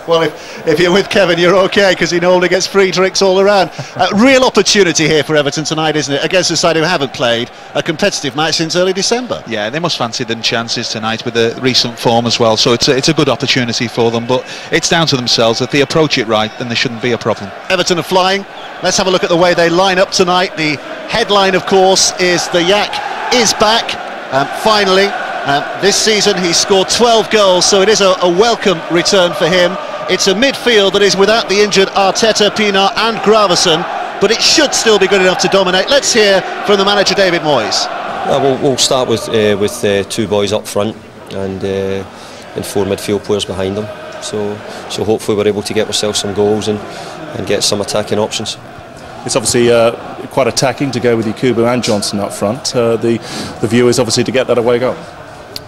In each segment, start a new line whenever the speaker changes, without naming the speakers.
Well, if you're with Kevin, you're okay, because he normally gets free drinks all around. Real opportunity here for Everton tonight, isn't it? Against a side who haven't played a competitive match since early December.
Yeah, they must fancy the chances tonight with the recent form as well. So it's a good opportunity for them. But it's down to themselves. If they approach it right, then there shouldn't be a problem.
Everton are flying. Let's have a look at the way they line up tonight. The headline, of course, is the Yak is back. Finally. This season he scored 12 goals, so it is a welcome return for him. It's a midfield that is without the injured Arteta, Pienaar and Graverson, but it should still be good enough to dominate. Let's hear from the manager, David Moyes.
We'll start with two boys up front and four midfield players behind them. So hopefully we're able to get ourselves some goals and get some attacking options.
It's obviously quite attacking to go with Yakubu and Johnson up front. The view is obviously to get that away goal.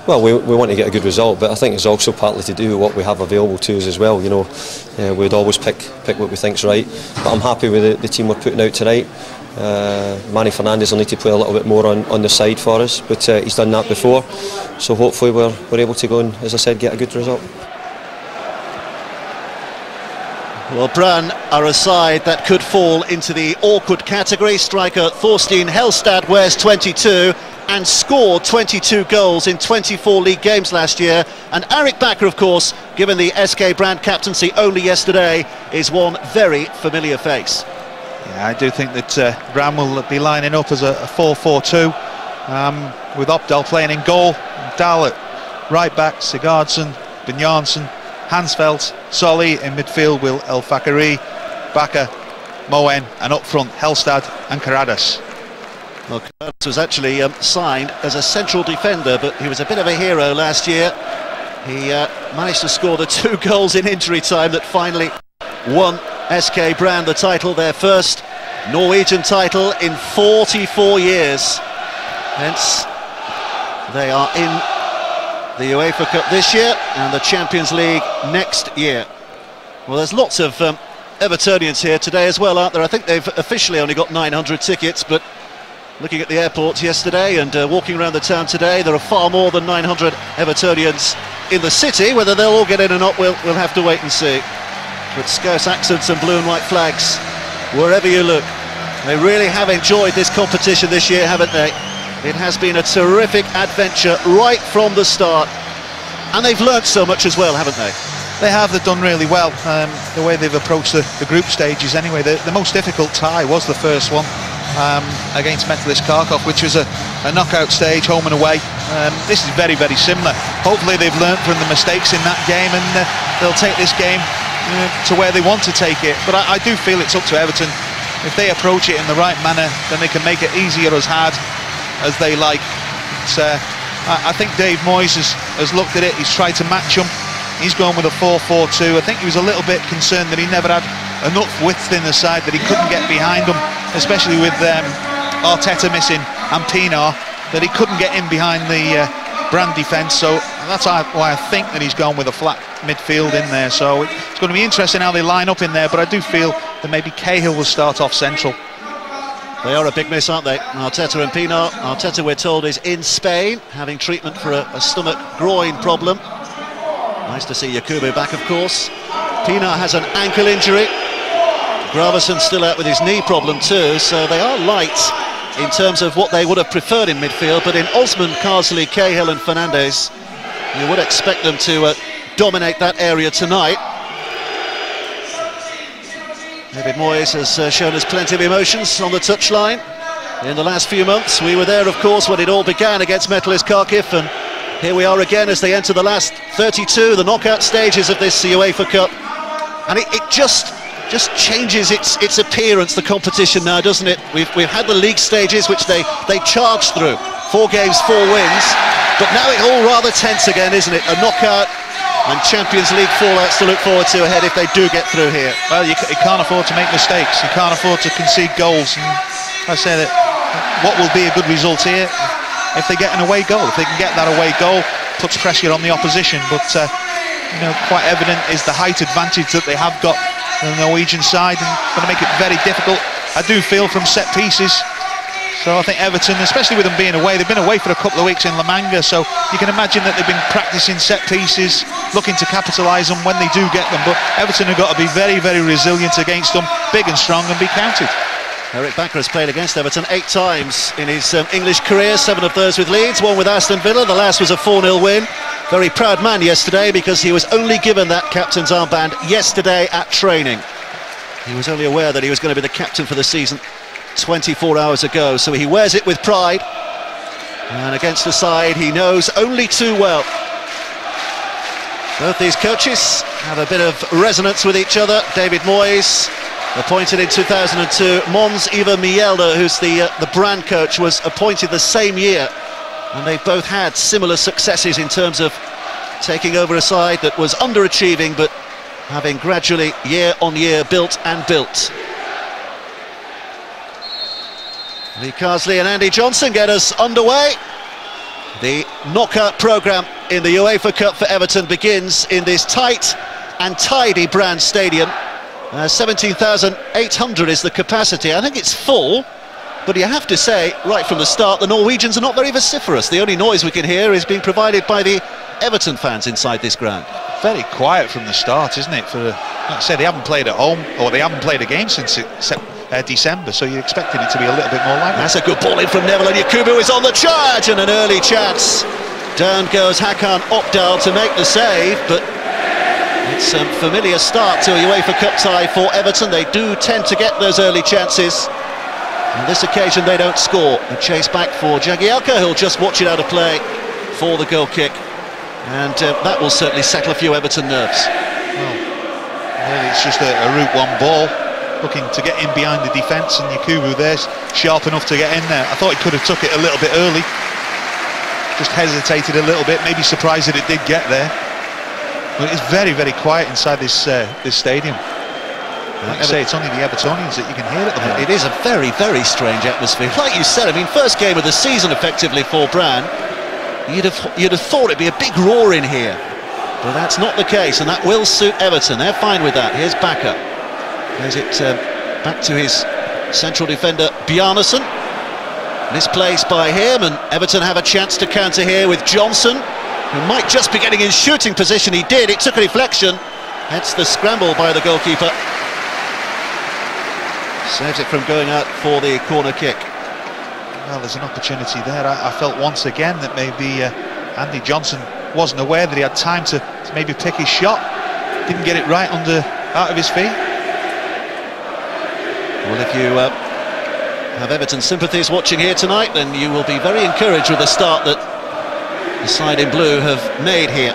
Well, we want to get a good result, but I think it's also partly to do with what we have available to us as well. You know, we'd always pick what we think's right. But I'm happy with the team we're putting out tonight. Manny Fernandes will need to play a little bit more on the side for us, but he's done that before. So hopefully we're able to go and, as I said, get a good result.
Well, Brann are a side that could fall into the awkward category. Striker Thorstein Helstad wears 22 and scored 22 goals in 24 league games last year. And Eric Bakker, of course, given the SK Brann captaincy only yesterday, is one very familiar face.
Yeah, I do think that Brann will be lining up as a 4-4-2 with Opdal playing in goal, Dahl at right back, Sigurdsson, Bjarnason, Hansfeldt, Solly in midfield, Will El Fakiri, Bakker, Moen, and up front Helstad and Karadas.
Well, Karadas was actually signed as a central defender, but he was a bit of a hero last year. He managed to score the 2 goals in injury time that finally won SK Brann the title, their first Norwegian title in 44 years. Hence, they are in the UEFA Cup this year and the Champions League next year. Well, there's lots of Evertonians here today as well, aren't there? I think they've officially only got 900 tickets, but looking at the airport yesterday and walking around the town today, there are far more than 900 Evertonians in the city. Whether they'll all get in or not, we'll have to wait and see. But Scouse accents and blue and white flags wherever you look. They really have enjoyed this competition this year, haven't they? It has been a terrific adventure right from the start, and they've learnt so much as well, haven't they?
They have. They've done really well. The way they've approached the group stages anyway. The most difficult tie was the first one against Metalist Kharkov, which was a knockout stage, home and away. This is very, very similar. Hopefully they've learnt from the mistakes in that game, and they'll take this game to where they want to take it. But I do feel it's up to Everton. If they approach it in the right manner, then they can make it easy or as hard as they like. I think Dave Moyes has looked at it. He's tried to match them. He's gone with a 4-4-2. I think he was a little bit concerned that he never had enough width in the side, that he couldn't get behind them, especially with Arteta missing and Pienaar, that he couldn't get in behind the Brann defence. So that's why I think that he's gone with a flat midfield in there. So it's going to be interesting how they line up in there, but I do feel that maybe Cahill will start off central.
They are a big miss, aren't they? Arteta and Pienaar. Arteta, we're told, is in Spain, having treatment for a stomach groin problem. Nice to see Yakubu back, of course. Pienaar has an ankle injury. Graverson still out with his knee problem too, so they are light in terms of what they would have preferred in midfield, but in Osman, Carsley, Cahill and Fernandes, you would expect them to dominate that area tonight. David Moyes has shown us plenty of emotions on the touchline in the last few months. We were there, of course, when it all began against Metalist Kharkiv, and here we are again as they enter the last 32, the knockout stages of this UEFA Cup. And it just changes its appearance, the competition now, doesn't it? We've had the league stages, which they charged through. 4 games, 4 wins. But now it's all rather tense again, isn't it? A knockout and Champions League fallouts to look forward to ahead if they do get through here.
Well, you can't afford to make mistakes. You can't afford to concede goals. And I say that what will be a good result here, if they get an away goal, if they can get that away goal, puts pressure on the opposition. But you know, quite evident is the height advantage that they have got on the Norwegian side, and going to make it very difficult. I do feel from set pieces So I think Everton, especially with them being away, they've been away for a couple of weeks in La Manga, so you can imagine that they've been practicing set pieces, looking to capitalise on when they do get them. But Everton have got to be very, very resilient against them, big and strong, and be counted.
Eric Bakker has played against Everton 8 times in his English career, 7 of those with Leeds, 1 with Aston Villa. The last was a 4-0 win. Very proud man yesterday because he was only given that captain's armband yesterday at training. He was only aware that he was going to be the captain for the season 24 hours ago, so he wears it with pride, and against the side he knows only too well. Both these coaches have a bit of resonance with each other. David Moyes, appointed in 2002, Mons Iver Mjelde, who's the Brann coach, was appointed the same year, and they've both had similar successes in terms of taking over a side that was underachieving but having gradually year on year built and built. Lee Carsley and Andy Johnson get us underway. The knockout programme in the UEFA Cup for Everton begins in this tight and tidy Brann Stadium. 17,800 is the capacity. I think it's full, but you have to say, right from the start, the Norwegians are not very vociferous. The only noise we can hear is being provided by the Everton fans inside this ground.
Very quiet from the start, isn't it? Like I said, they haven't played at home, or they haven't played a game since December, so you're expecting it to be a little bit more lively.
That's a good ball in from Neville, and Yakubu is on the charge, and an early chance. Down goes Hakan Opdal to make the save, but it's a familiar start to a UEFA Cup tie for Everton. They do tend to get those early chances. On this occasion they don't score. A chase back for Jagielka, who'll just watch it out of play for the goal kick, and that will certainly settle a few Everton nerves.
Well, really it's just a route one ball, looking to get in behind the defence, and Yakubu there's sharp enough to get in there. I thought he could have took it a little bit early, just hesitated a little bit, maybe surprised that it did get there. But it's very, very quiet inside this stadium. Like I say, it's only the Evertonians that you can hear at the moment.
It is a very, very strange atmosphere. Like you said, I mean, first game of the season effectively for Brann. You'd have thought it'd be a big roar in here, but that's not the case, and that will suit Everton. They're fine with that. Here's Bakker. Plays it back to his central defender Bjarnason. Misplaced by him, and Everton have a chance to counter here with Johnson, who might just be getting in shooting position. He did. It took a deflection. Hence the scramble by the goalkeeper. Saves it from going out for the corner kick.
Well, there's an opportunity there. I felt once again that maybe Andy Johnson wasn't aware that he had time to maybe pick his shot. Didn't get it right out of his feet.
Well, if you have Everton sympathies watching here tonight, then you will be very encouraged with the start that the side in blue have made here.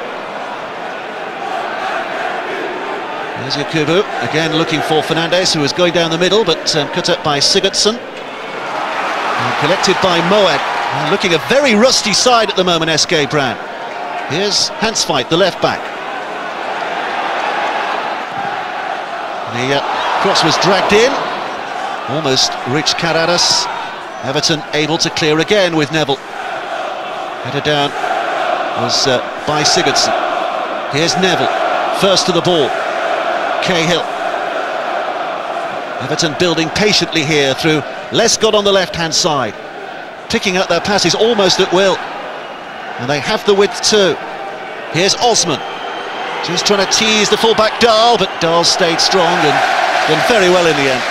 There's Yakubu, again looking for Fernandes, who was going down the middle, but cut up by Sigurdsson. And collected by Moed. Looking a very rusty side at the moment, SK Brann. Here's Hansveit, the left back. The cross was dragged in, almost reached Karadas. Everton able to clear again with Neville. Headed down was by Sigurdsson. Here's Neville, first to the ball. Cahill. Everton building patiently here through Lescott on the left-hand side, picking up their passes almost at will, and they have the width too. Here's Osman, just trying to tease the full-back Dahl, but Dahl stayed strong and done very well in the end.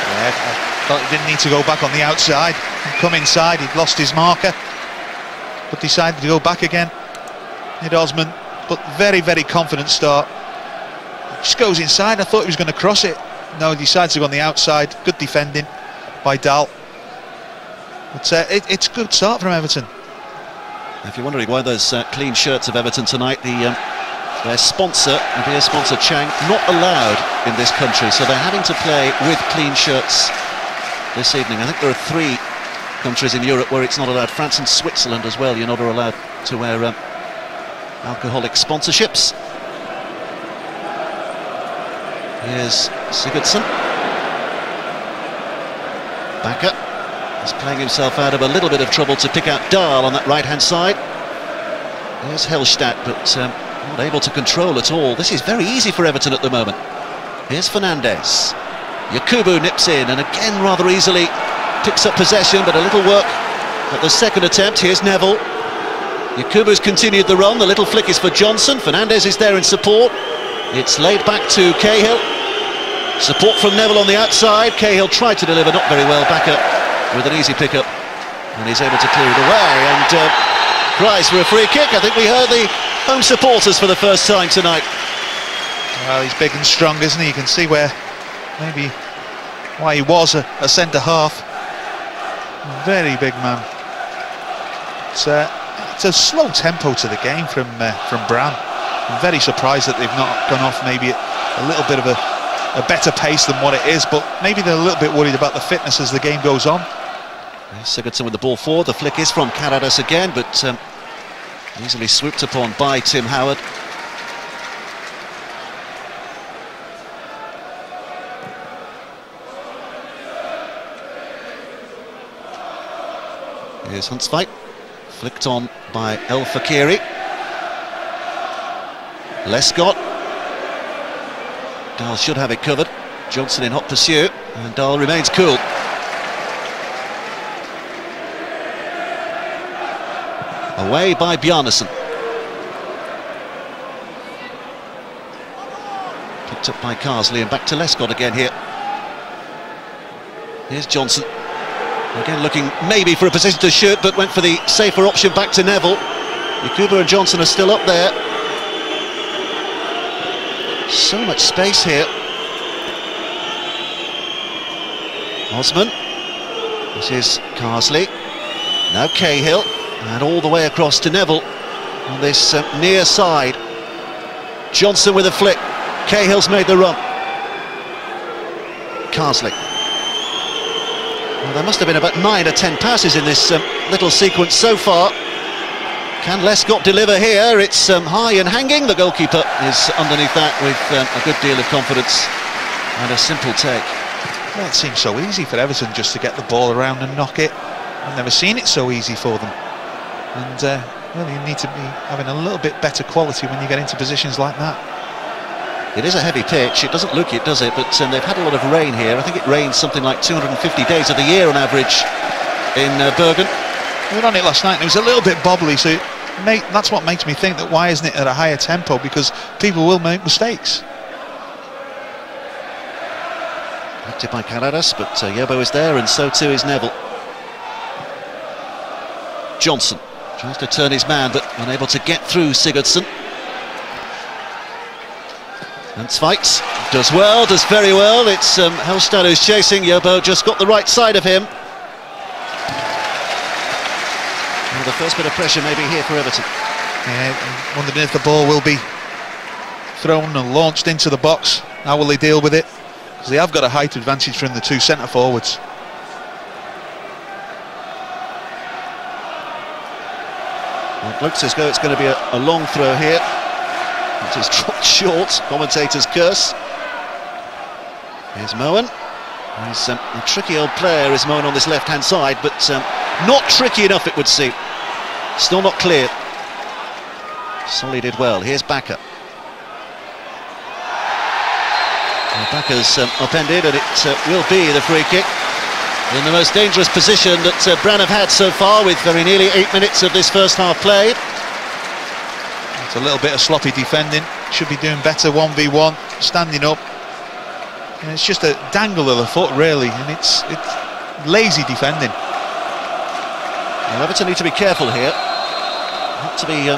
Yeah, I thought he didn't need to go back on the outside and come inside. He'd lost his marker, but decided to go back again. Hit Osman, but very, very confident start. Just goes inside. I thought he was going to cross it. No, he decides to go on the outside. Good defending by Dahl. But it's a good start from Everton.
If you're wondering why there's clean shirts of Everton tonight, their sponsor, the beer sponsor Chang, not allowed in this country, so they're having to play with clean shirts this evening. I think there are 3 countries in Europe where it's not allowed. France and Switzerland as well. You're not allowed to wear alcoholic sponsorships. Here's Sigurdsson. Bakker is playing himself out of a little bit of trouble to pick out Dahl on that right-hand side. Here's Hellstadt, but not able to control at all. This is very easy for Everton at the moment. Here's Fernandes. Yakubu nips in, and again rather easily picks up possession, but a little work at the second attempt. Here's Neville. Yakubu's continued the run. The little flick is for Johnson. Fernandez is there in support. It's laid back to Cahill. Support from Neville on the outside. Cahill tried to deliver, not very well. Backer with an easy pickup, and he's able to clear it away. And cries for a free kick. I think we heard the home supporters for the first time tonight.
Well, he's big and strong, isn't he? You can see where maybe why he was a centre half. Very big man. It's a slow tempo to the game from Brann. I'm very surprised that they've not gone off maybe a little bit of a better pace than what it is, but maybe they're a little bit worried about the fitness as the game goes on.
Sigurdsson with the ball forward. The flick is from Karadas again, but easily swooped upon by Tim Howard. Here's Huntsveit, flicked on by El Fakiri. Lescott. Dahl should have it covered. Johnson in hot pursuit, and Dahl remains cool. Away by Bjarnason. Picked up by Carsley, and back to Lescott again here. Here's Johnson. Again looking maybe for a position to shoot, but went for the safer option back to Neville. Yakubu and Johnson are still up there. So much space here. Osman. This is Carsley. Now Cahill. And all the way across to Neville on this near side. Johnson with a flick. Cahill's made the run. Carsley. Well, there must have been about 9 or 10 passes in this little sequence so far. Can Lescott deliver here? It's high and hanging. The goalkeeper is underneath that with a good deal of confidence and a simple take.
Well, it seems so easy for Everton just to get the ball around and knock it. I've never seen it so easy for them. And well, you need to be having a little bit better quality when you get into positions like that.
It is a heavy pitch. It doesn't look it, does it? But they've had a lot of rain here. I think it rains something like 250 days of the year on average in Bergen.
We were on it last night and it was a little bit bobbly, so that's what makes me think that why isn't it at a higher tempo, because people will make mistakes.
Acted by Karadas, but Yobo is there, and so too is Neville. Johnson tries to turn his man, but unable to get through Sigurdsson. And Zweits does well, does very well. It's Hellstad who's chasing. Yobo just got the right side of him. Well, the first bit of pressure maybe here for Everton.
Yeah, wondering if the ball will be thrown and launched into the box. How will they deal with it? Because they have got a height advantage from the two centre forwards.
Well, it looks as though it's going to be a long throw here. It is dropped short. Commentators curse. Here's Moen. He's a tricky old player, is Moen, on this left-hand side, but not tricky enough, it would seem. Still not clear. Solly did well. Here's Bakker. Well, Bakker's upended, and it will be the free kick. In the most dangerous position that Brann have had so far, with very nearly 8 minutes of this first half played.
It's a little bit of sloppy defending. Should be doing better 1v1, standing up. And it's just a dangle of the foot, really, and it's lazy defending.
Well, Everton need to be careful here. Not to be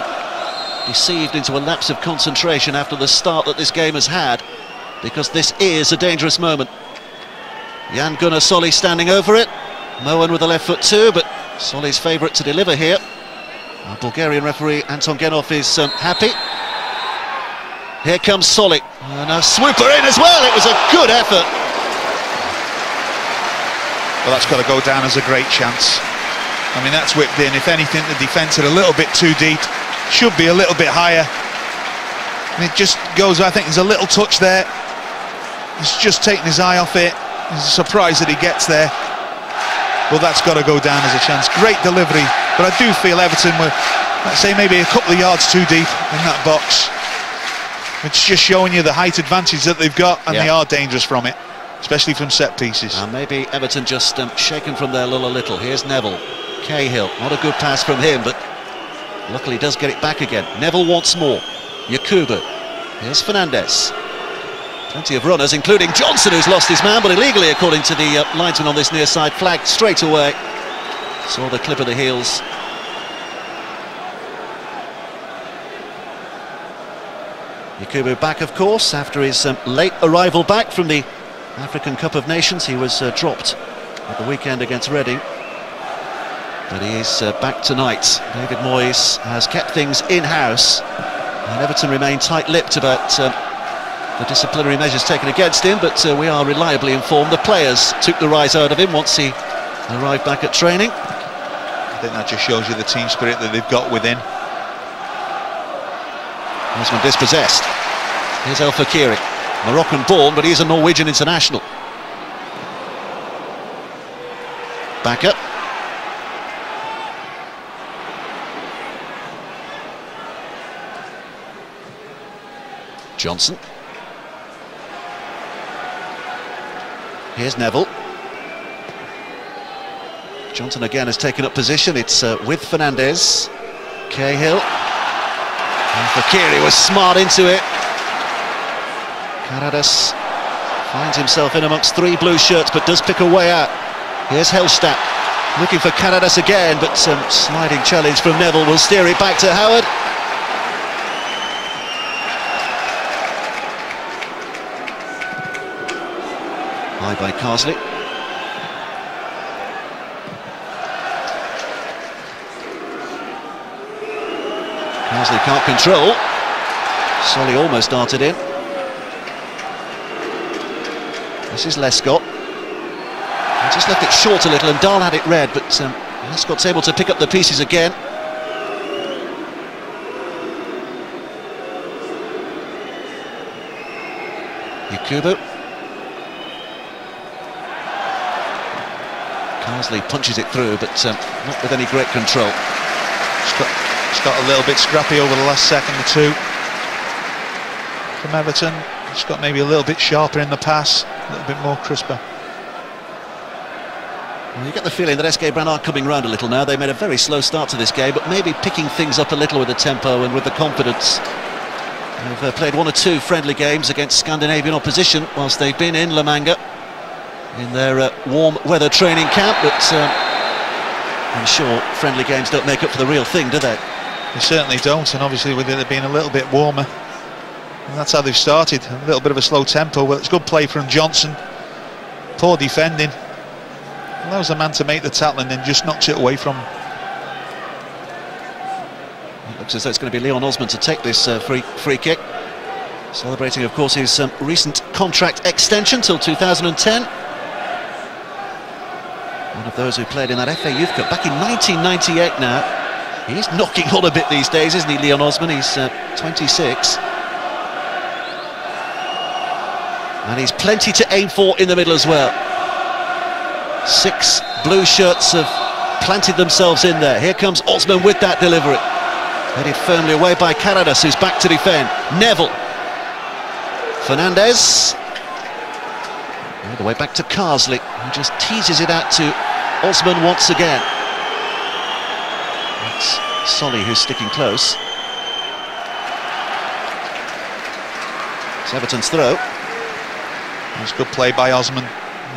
deceived into a lapse of concentration after the start that this game has had, because this is a dangerous moment. Jan Gunnar Solly standing over it. Moen with the left foot too, but Solly's favourite to deliver here. Our Bulgarian referee Anton Genov is happy. Here comes Solly, and a swooper in as well. It was a good effort.
Well, that's got to go down as a great chance. I mean, that's whipped in. If anything, the defence are a little bit too deep. Should be a little bit higher. And it just goes, I think there's a little touch there. He's just taken his eye off it. He's surprised that he gets there. Well, that's got to go down as a chance. Great delivery, but I do feel Everton were, let's say, maybe a couple of yards too deep in that box. It's just showing you the height advantage that they've got, and they are dangerous from it. especially from set pieces.
And maybe Everton just shaken from their lull a little. Here's Neville. Cahill, not a good pass from him, but luckily does get it back again. Neville wants more. Yakubu. Here's Fernandez. Plenty of runners, including Johnson, who's lost his man, but illegally, according to the linesman on this near side. Flagged straight away. Saw the clip of the heels. Yakubu back, of course, after his late arrival back from the African Cup of Nations. He was dropped at the weekend against Reading, but he is back tonight. David Moyes has kept things in-house, and Everton remain tight-lipped about the disciplinary measures taken against him, but we are reliably informed the players took the rise out of him once he arrived back at training.
I think that just shows you the team spirit that they've got within.
Osman dispossessed. Here's El Fakiri, Moroccan born, but he's a Norwegian international. Back up. Johnson. Here's Neville. Johnson again has taken up position. It's with Fernandez. Cahill. And Fakiri was smart into it. Karadas finds himself in amongst three blue shirts, but does pick a way out. Here's Hellstadt, looking for Karadas again, but some sliding challenge from Neville will steer it back to Howard. High by Carsley. Carsley can't control. Solly almost darted in. This is Lescott. He just left it short a little, and Dahl had it read, but Lescott's able to pick up the pieces again. Yakubu. Carsley punches it through, but not with any great control.
It's got a little bit scrappy over the last second or two from Everton. It's got maybe a little bit sharper in the pass, a little bit more crisper.
Well, you get the feeling that SK Brann are coming round a little now. They made a very slow start to this game, but maybe picking things up a little with the tempo and with the confidence. They've played one or two friendly games against Scandinavian opposition whilst they've been in La Manga in their warm weather training camp, but I'm sure friendly games don't make up for the real thing, do they?
They certainly don't, and obviously with it being a little bit warmer, and that's how they've started. A little bit of a slow tempo. Well, it's good play from Johnson. Poor defending. Allows the man to make the tackle and then just knocks it away from him.
It looks as though it's going to be Leon Osman to take this free kick. Celebrating, of course, his recent contract extension till 2010. One of those who played in that FA Youth Cup back in 1998 now. He's knocking on a bit these days, isn't he, Leon Osman? He's 26. And he's plenty to aim for in the middle as well. 6 blue shirts have planted themselves in there. Here comes Osman with that delivery. Headed firmly away by Karadas, who's back to defend. Neville. Fernandez. All the way back to Carsley, who just teases it out to Osman once again. It's Solly who's sticking close. It's Everton's throw.
It's good play by Osman.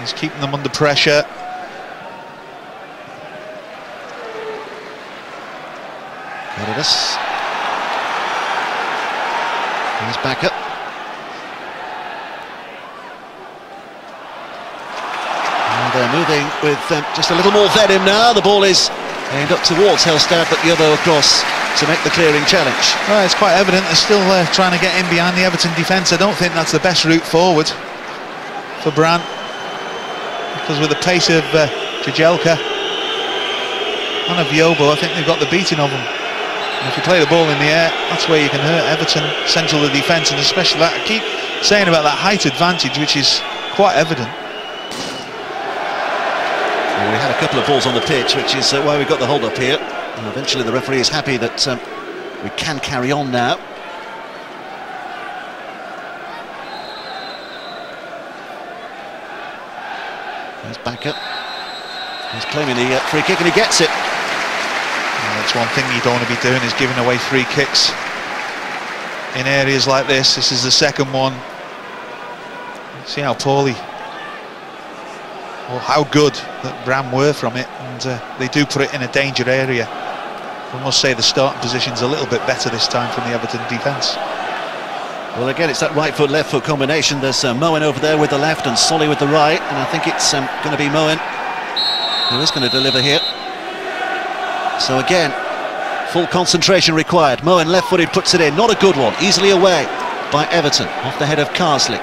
He's keeping them under pressure.
Karadas. He's back up. And they're moving with just a little more venom now. The ball is aimed up towards Hellstadt, but Yobo across to make the clearing challenge.
Well, it's quite evident they're still trying to get in behind the Everton defence. I don't think that's the best route forward for Brann, because with the pace of Jagielka and of Yobo, I think they've got the beating of them. And if you play the ball in the air, that's where you can hurt Everton, central of the defence, and especially that, I keep saying about that height advantage, which is quite evident.
Well, we had a couple of balls on the pitch, which is why we got the hold up here. And eventually the referee is happy that we can carry on now. Here's Bakker. He's claiming the free kick and he gets it.
That's one thing you don't want to be doing, is giving away free kicks in areas like this. This is the second one. See how poorly, or how good that Brann were from it, and they do put it in a danger area. I must say the starting position's a little bit better this time from the Everton defence.
Well, again, it's that right foot, left foot combination. There's Moen over there with the left and Solly with the right, and I think it's going to be Moen who is going to deliver here. So again, full concentration required. Moen left-footed puts it in, not a good one, easily away by Everton, off the head of Carsley.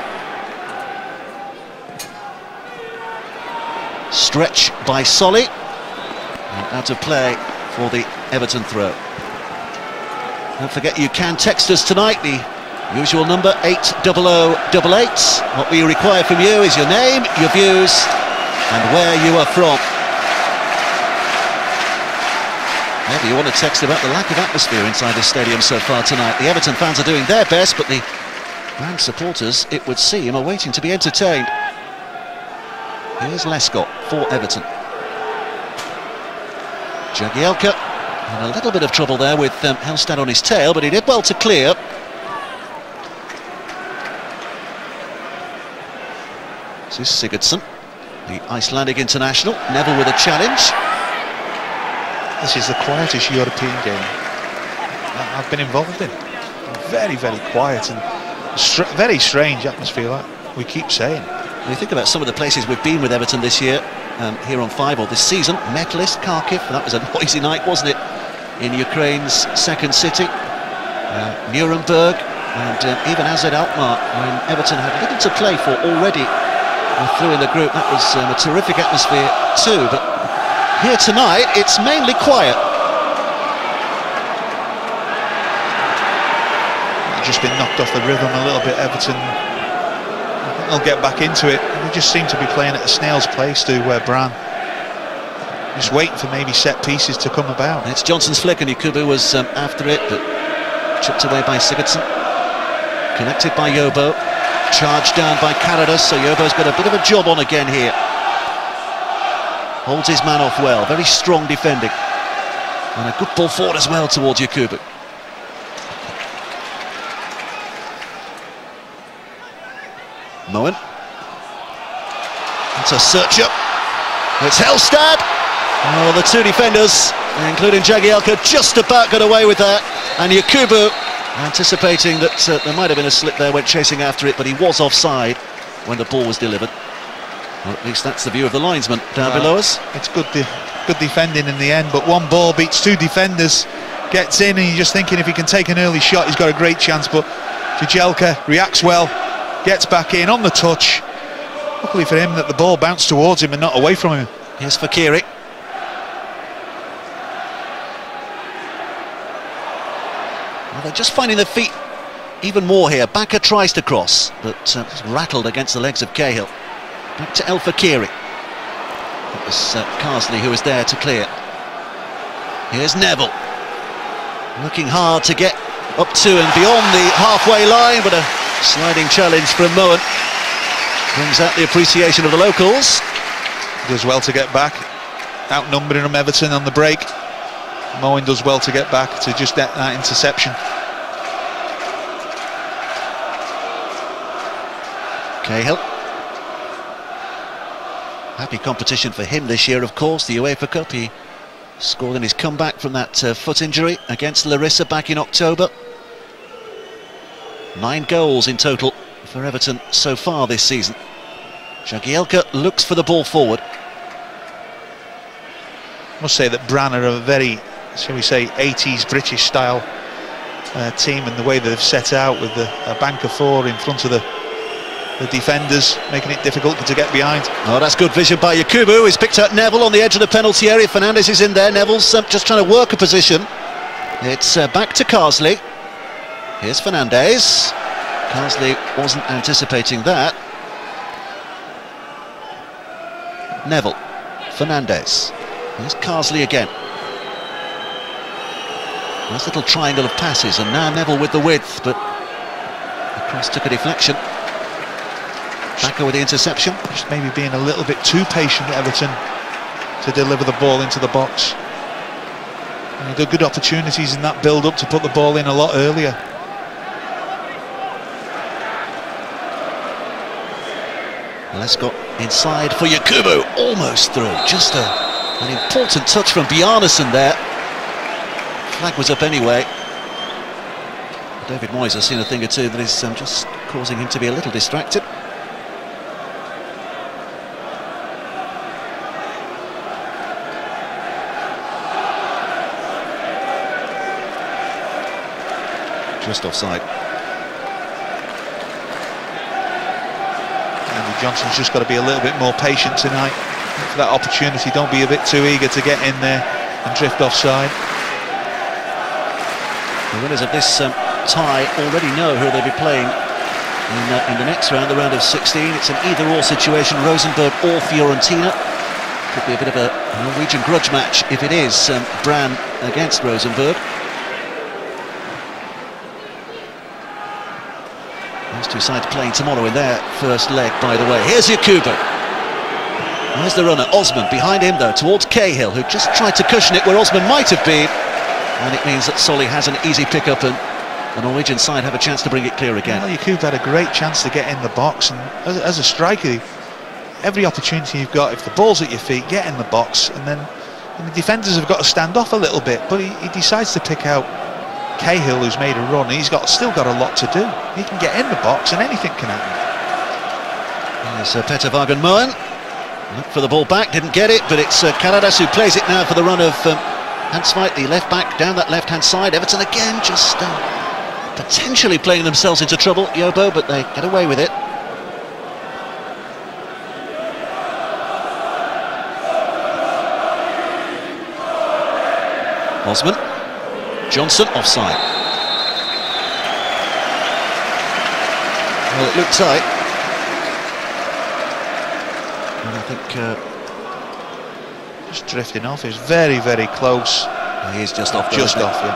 Stretch by Solly, and out of play for the Everton throw. Don't forget, you can text us tonight, the usual number 80088. What we require from you is your name, your views, and where you are from. Maybe you want to text about the lack of atmosphere inside the stadium so far tonight. The Everton fans are doing their best, but the Brann supporters, it would seem, are waiting to be entertained. Here's Lescott for Everton. Jagielka in a little bit of trouble there with Hellstad on his tail, but he did well to clear. This is Sigurdsson, the Icelandic international. Neville with a challenge.
This is the quietest European game I've been involved in. Very, very quiet and very strange atmosphere, like we keep saying.
When you think about some of the places we've been with Everton this year, here on 5 or this season, Metlis, Kharkiv, that was a noisy night, wasn't it? In Ukraine's second city, Nuremberg, and even AZ Alkmaar, when Everton had little to play for already through in the group. That was a terrific atmosphere too, but here tonight, it's mainly quiet.
Just been knocked off the rhythm a little bit, Everton. I think they'll get back into it. They just seem to be playing at a snail's pace to Brann. Just waiting for maybe set pieces to come about.
It's Johnson's flick, and Yakubu was after it, but chipped away by Sigurdsson. Connected by Yobo. Charged down by Karadas, so Yobo's got a bit of a job on again here. Holds his man off well, very strong defending. And a good ball forward as well towards Yakubu. Moen. It's a search up. It's Hellstad. Oh, the two defenders, including Jagielka, just about got away with that. And Yakubu, anticipating that there might have been a slip there, went chasing after it, but he was offside when the ball was delivered. Well, at least that's the view of the linesman down below us.
It's good defending in the end, but one ball beats two defenders, gets in, and you're just thinking if he can take an early shot, he's got a great chance. But Jagielka reacts well, gets back in on the touch. Luckily for him that the ball bounced towards him and not away from him.
Here's Fakiri. Well, they're just finding their feet even more here. Bakker tries to cross, but it's rattled against the legs of Cahill. Back to El Fakiri. It was Carsley who was there to clear. Here's Neville. Looking hard to get up to and beyond the halfway line, but a sliding challenge from Moen brings out the appreciation of the locals.
Does well to get back. Outnumbering them, Everton on the break. Moen does well to get back to just that interception.
Cahill. Happy competition for him this year, of course, the UEFA Cup. He scored in his comeback from that foot injury against Larissa back in October. 9 goals in total for Everton so far this season. Jagielka looks for the ball forward.
I must say that Brann are a very, shall we say, 80s British style team, and the way they've set out with a bank of 4 in front of the defenders, making it difficult to get behind.
Oh, that's good vision by Yakubu. He's picked out Neville on the edge of the penalty area. Fernandes is in there. Neville's just trying to work a position. It's back to Carsley. Here's Fernandes. Carsley wasn't anticipating that. Neville. Fernandes. Here's Carsley again. Nice little triangle of passes, and now Neville with the width, but the cross took a deflection. Backer with the interception.
Just maybe being a little bit too patient, Everton, to deliver the ball into the box. And there are good opportunities in that build-up to put the ball in a lot earlier.
Lescott inside for Yakubu, almost through. Just an important touch from Bjarnason there. Flag was up anyway. David Moyes has seen a thing or two that is just causing him to be a little distracted. Just offside.
Andy Johnson's just got to be a little bit more patient tonight. Look for that opportunity, don't be a bit too eager to get in there and drift offside.
The winners of this tie already know who they'll be playing in the next round, the round of 16. It's an either-or situation, Rosenborg or Fiorentina. Could be a bit of a Norwegian grudge match if it is Brann against Rosenborg. Those two sides playing tomorrow in their first leg, by the way. Here's Yakubu. There's the runner, Osman, behind him though, towards Cahill, who just tried to cushion it where Osman might have been. And it means that Solly has an easy pick-up and the Norwegian side have a chance to bring it clear again.
Well, Yakubu had a great chance to get in the box, and as a striker, every opportunity you've got, if the ball's at your feet, get in the box, and then the defenders have got to stand off a little bit, but he decides to pick out Cahill, who's made a run. He's still got a lot to do. He can get in the box and anything can happen.
There's Petter Vagen Moen. Looked for the ball back, didn't get it, but it's Karadas who plays it now for the run of Hans Smythe, the left back, down that left-hand side. Everton again just potentially playing themselves into trouble, Yobo, but they get away with it. Osman. Johnson offside. Well, it looked tight. And I think
just drifting off. He's very, very close.
He is just off.
Just off, yeah.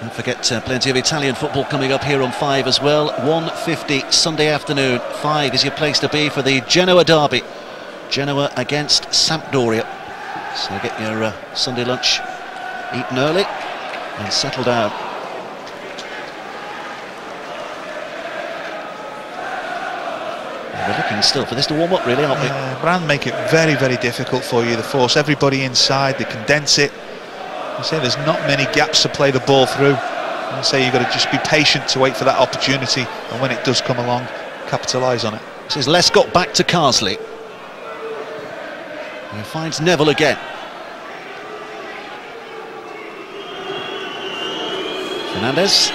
Don't forget plenty of Italian football coming up here on 5 as well. 1:50 Sunday afternoon. 5 is your place to be for the Genoa derby. Genoa against Sampdoria. So get your Sunday lunch eaten early and settle down. And we're looking still for this to warm up, really, aren't we?
Brann make it very, very difficult for you. They force everybody inside, they condense it. I say there's not many gaps to play the ball through. I say you've got to just be patient to wait for that opportunity, and when it does come along, capitalise on it.
This is Lescott back to Carsley. He finds Neville again. Fernandez.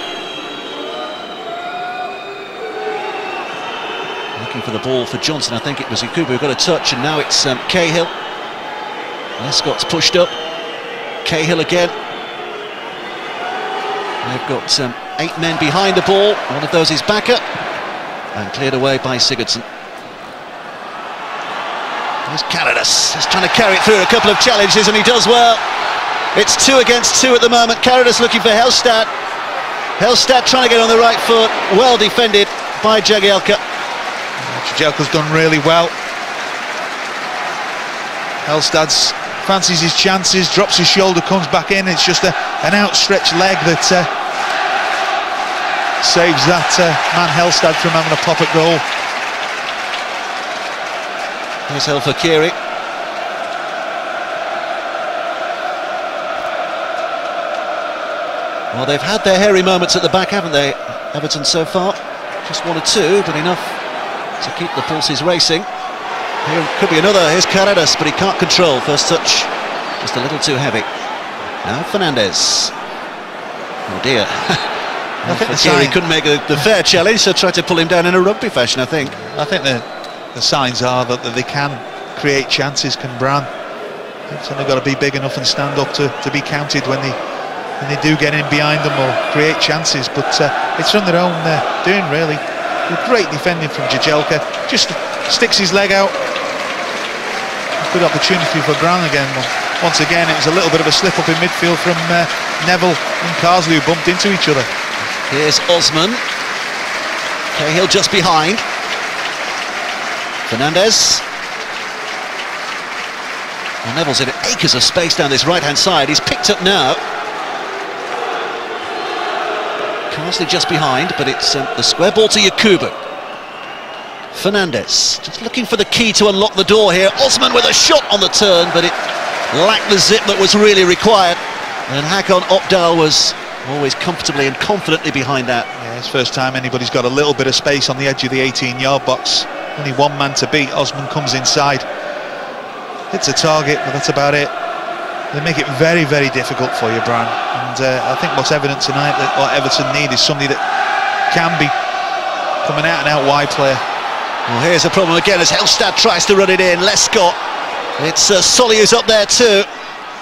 Looking for the ball for Johnson. I think it was Yakubu who got a touch, and now it's Cahill. Lescott's pushed up. Cahill again. They've got 8 men behind the ball. One of those is Bakker, and cleared away by Sigurdsson. There's Karadas, he's trying to carry it through a couple of challenges, and he does well. It's 2 against 2 at the moment. Karadas looking for Hellstad. Hellstad trying to get on the right foot. Well defended by Jagielka.
Jagielka's done really well. Hellstad fancies his chances, drops his shoulder, comes back in. It's just an outstretched leg that saves that man Hellstad from having a pop at goal.
Here's El Fakiri. Well, they've had their hairy moments at the back, haven't they, Everton, so far? Just 1 or 2, but enough to keep the pulses racing. Here could be another. Here's Karadas, but he can't control. First touch, just a little too heavy. Now Fernandez. Oh dear.
I think
Fakiri couldn't make the fair challenge, so tried to pull him down in a rugby fashion, I think.
I think the signs are that they can create chances, can Brann. They've only got to be big enough and stand up to be counted when they do get in behind them or create chances, but it's on their own doing, really. Great defending from Jagielka, just sticks his leg out. Good opportunity for Brann again. Once again, it was a little bit of a slip up in midfield from Neville and Carsley, who bumped into each other.
Here's Osman. Cahill just behind. Fernandez. Well, Neville's in acres of space down this right-hand side. He's picked up now. Carsley just behind, but it's the square ball to Yakubu. Fernandez just looking for the key to unlock the door here. Osman with a shot on the turn, but it lacked the zip that was really required. And Hakan Opdal was always comfortably and confidently behind that.
Yeah, it's first time anybody's got a little bit of space on the edge of the 18-yard box. Only one man to beat. Osman comes inside, hits a target, but that's about it. They make it very, very difficult for you, Brann. And I think what's evident tonight that what Everton need is somebody that can be coming out and out wide player.
Well, here's a problem again as Hellstad tries to run it in. Lescott. It's Solly who's up there too.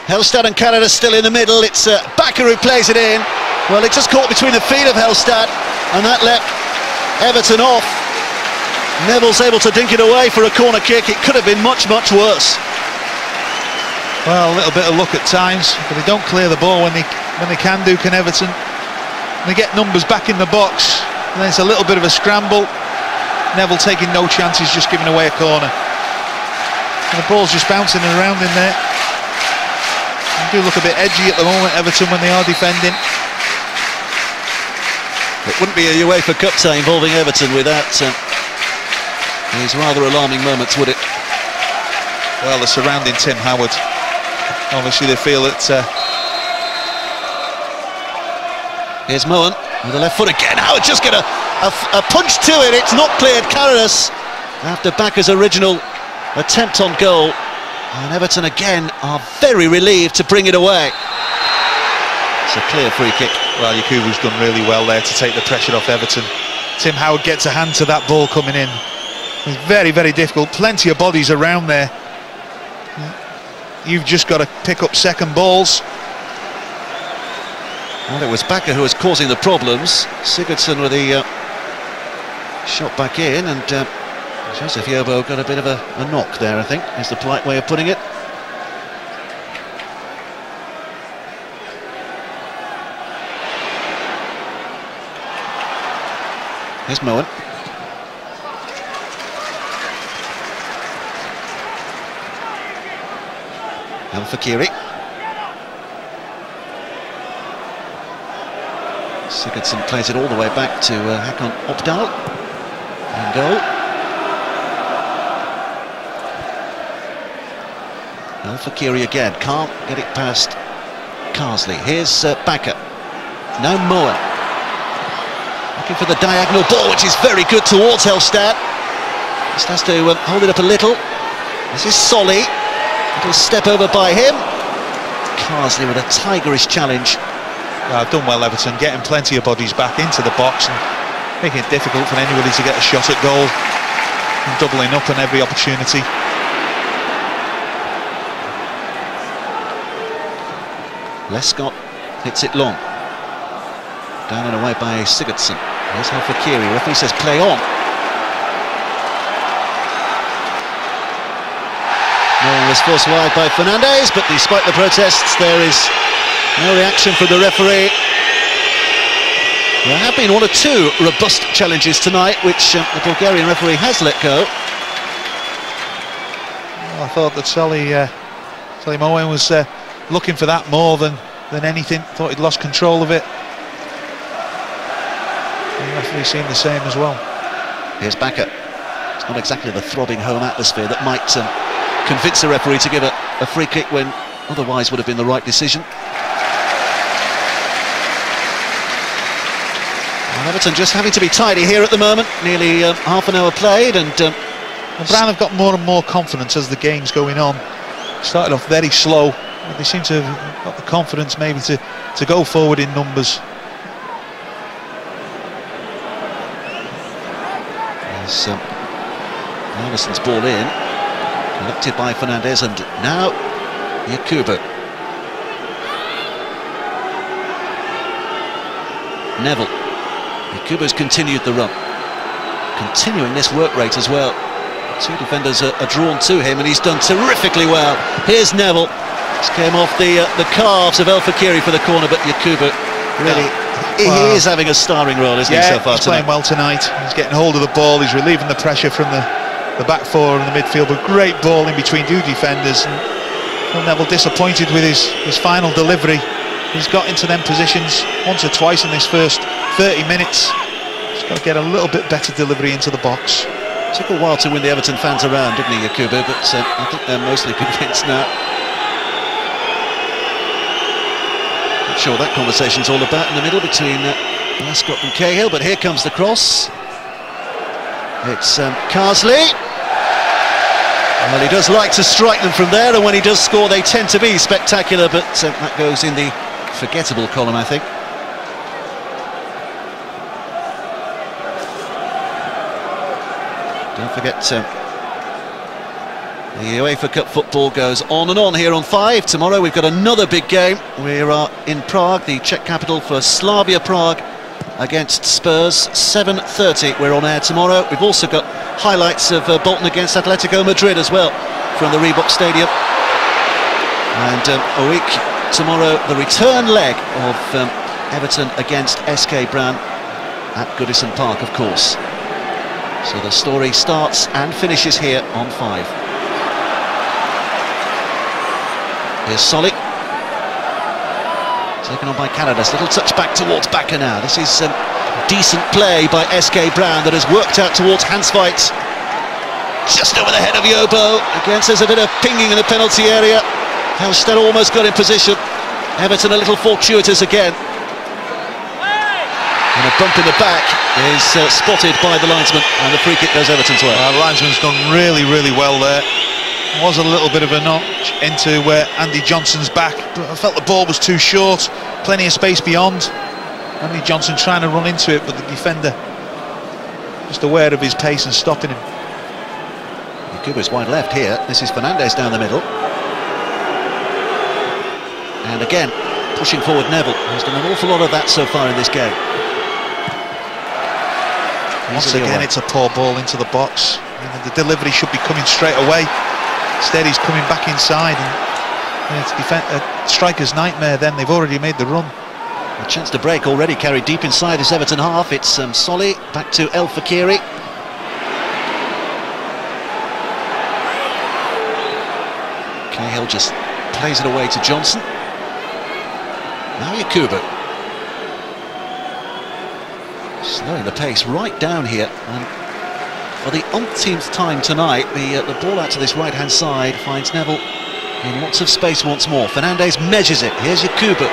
Hellstad and Canada still in the middle. It's Bakker who plays it in. Well, it just caught between the feet of Hellstad, and that let Everton off. Neville's able to dink it away for a corner kick. It could have been much, much worse.
Well, a little bit of luck at times, but they don't clear the ball when they can do, can Everton. They get numbers back in the box, and then it's a little bit of a scramble. Neville taking no chances, just giving away a corner. And the ball's just bouncing around in there. They do look a bit edgy at the moment, Everton, when they are defending.
It wouldn't be a UEFA Cup tie involving Everton without these rather alarming moments, would it?
Well, they're surrounding Tim Howard. Obviously they feel that...
Here's Moen with the left foot again. Howard just get a punch to it. It's not cleared. Carreras after Bakker's original attempt on goal. And Everton again are very relieved to bring it away. It's a clear free kick.
Well, Yakubu's done really well there to take the pressure off Everton. Tim Howard gets a hand to that ball coming in. It's very, very difficult. Plenty of bodies around there. You've just got to pick up second balls.
Well, it was Bakker who was causing the problems. Sigurdsson with the shot back in, and Joseph Yobo got a bit of a knock there, I think, is the polite way of putting it. Here's Moen. El Fakiri. Sigurdsson plays it all the way back to Hakan Opdal. And goal. El Fakiri again, can't get it past Carsley. Here's Bakker. Now Moen. Looking for the diagonal ball, which is very good towards Hellstad. Just has to hold it up a little. This is Solly. Little step over by him. Carsley with a tigerish challenge.
Well, done well, Everton, getting plenty of bodies back into the box and making it difficult for anybody to get a shot at goal. And doubling up on every opportunity.
Lescott hits it long. Down and away by Sigurdsson. Here's El Fakiri. Referee says play on. No one was forced wide by Fernandez, but despite the protests, there is no reaction from the referee. There have been one or two robust challenges tonight, which the Bulgarian referee has let go.
Well, I thought that Solly Moen was looking for that more than anything. Thought he'd lost control of it. And the referee seemed the same as well.
Here's Bakker. It's not exactly the throbbing home atmosphere that might convince the referee to give a free kick when otherwise would have been the right decision. And Everton just having to be tidy here at the moment. Nearly half an hour played, and
Brann have got more and more confidence as the game's going on. Started off very slow, but they seem to have got the confidence maybe to go forward in numbers.
There's Anderson's ball in. Collected by Fernandez, and now Yakubu. Neville. Yakubu's continued the run. Continuing this work rate as well. Two defenders are drawn to him, and he's done terrifically well. Here's Neville. This came off the calves of El Fakiri for the corner, but Yakubu Really, he is having a starring role, isn't he, so far
he's playing well tonight. He's getting hold of the ball, he's relieving the pressure from the back four and the midfield, but great ball in between two defenders. And Phil Neville disappointed with his final delivery. He's got into them positions once or twice in this first 30 minutes. He's got to get a little bit better delivery into the box.
Took a while to win the Everton fans around, didn't he, Yakubu? But I think they're mostly convinced now. Not sure what that conversation's all about in the middle between Lescott and Cahill, but here comes the cross. It's Carsley. Well, he does like to strike them from there, and when he does score they tend to be spectacular, but that goes in the forgettable column, I think. Don't forget, the UEFA Cup football goes on and on here on 5. Tomorrow we've got another big game. We are in Prague, the Czech capital, for Slavia Prague against Spurs. 7:30 we're on air tomorrow. We've also got highlights of Bolton against Atletico Madrid as well from the Reebok Stadium. And a week tomorrow, the return leg of Everton against SK Brann at Goodison Park, of course. So the story starts and finishes here on 5. Here's Solly. Taken on by Canadas. Little touch back towards Bakker now. This is decent play by SK Brann that has worked out towards Hansveit. Just over the head of Yobo. Again, there's a bit of pinging in the penalty area. Hellstead almost got in position. Everton a little fortuitous again. And a bump in the back is spotted by the linesman, and the free kick goes Everton's way.
The linesman's done really, really well there. Was a little bit of a notch into Andy Johnson's back, but I felt the ball was too short. Plenty of space beyond. Andy Johnson trying to run into it, but the defender just aware of his pace and stopping him.
Kuba's wide left here. This is Fernandes down the middle. And again, pushing forward Neville. He's done an awful lot of that so far in this game.
Once again, it's a poor ball into the box. The delivery should be coming straight away. Instead, he's coming back inside. And it's a striker's nightmare then. They've already made the run.
A chance to break already carried deep inside this Everton half. It's Solly back to El Fakiri. Cahill just plays it away to Johnson. Now Yakubu. Slowing the pace right down here, and for the umpteenth time tonight, the ball out to this right-hand side finds Neville in lots of space once more. Fernandes measures it. Here's Yakubu.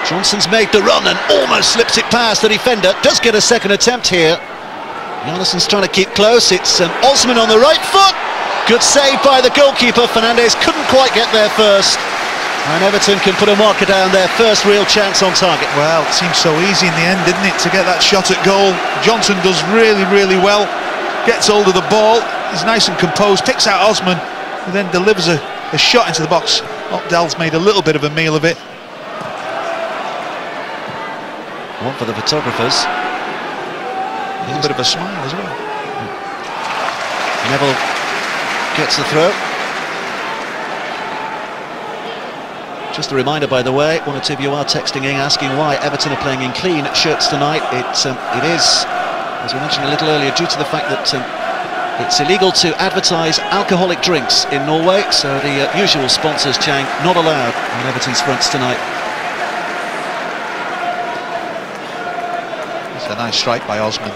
Johnson's made the run and almost slips it past the defender. Does get a second attempt here. Jonathan's trying to keep close. It's Osman on the right foot. Good save by the goalkeeper. Fernandes couldn't quite get there first. And Everton can put a marker down, their first real chance on target.
Well, it seemed so easy in the end, didn't it, to get that shot at goal. Johnson does really, really well. Gets hold of the ball. He's nice and composed. Picks out Osman, who then delivers a shot into the box. Opdal's made a little bit of a meal of it.
One for the photographers.
A little bit of a smile as well.
Neville gets the throw. Just a reminder, by the way, one or two of you are texting in asking why Everton are playing in clean shirts tonight. It is, as we mentioned a little earlier, due to the fact that it's illegal to advertise alcoholic drinks in Norway, so the usual sponsors, Chang, not allowed on Everton's fronts tonight.
It's a nice strike by Osman.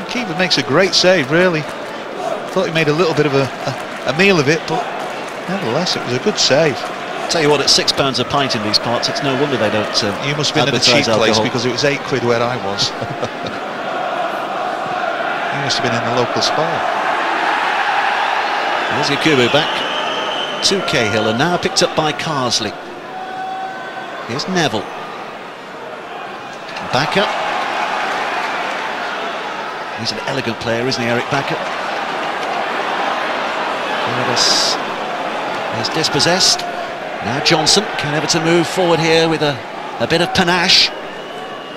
The keeper makes a great save, really. Thought he made a little bit of a meal of it, but nevertheless, it was a good save.
Tell you what, at £6 a pint in these parts, it's no wonder they don't.
You must have been at the cheap place, because it was £8 where I was. You must have been in the local spa.
There's Yakubu back to Cahill, and now picked up by Carsley. Here's Neville. Bakker. He's an elegant player, isn't he, Eric Bakker? He's dispossessed. Now Johnson. Can Everton move forward here with a bit of panache?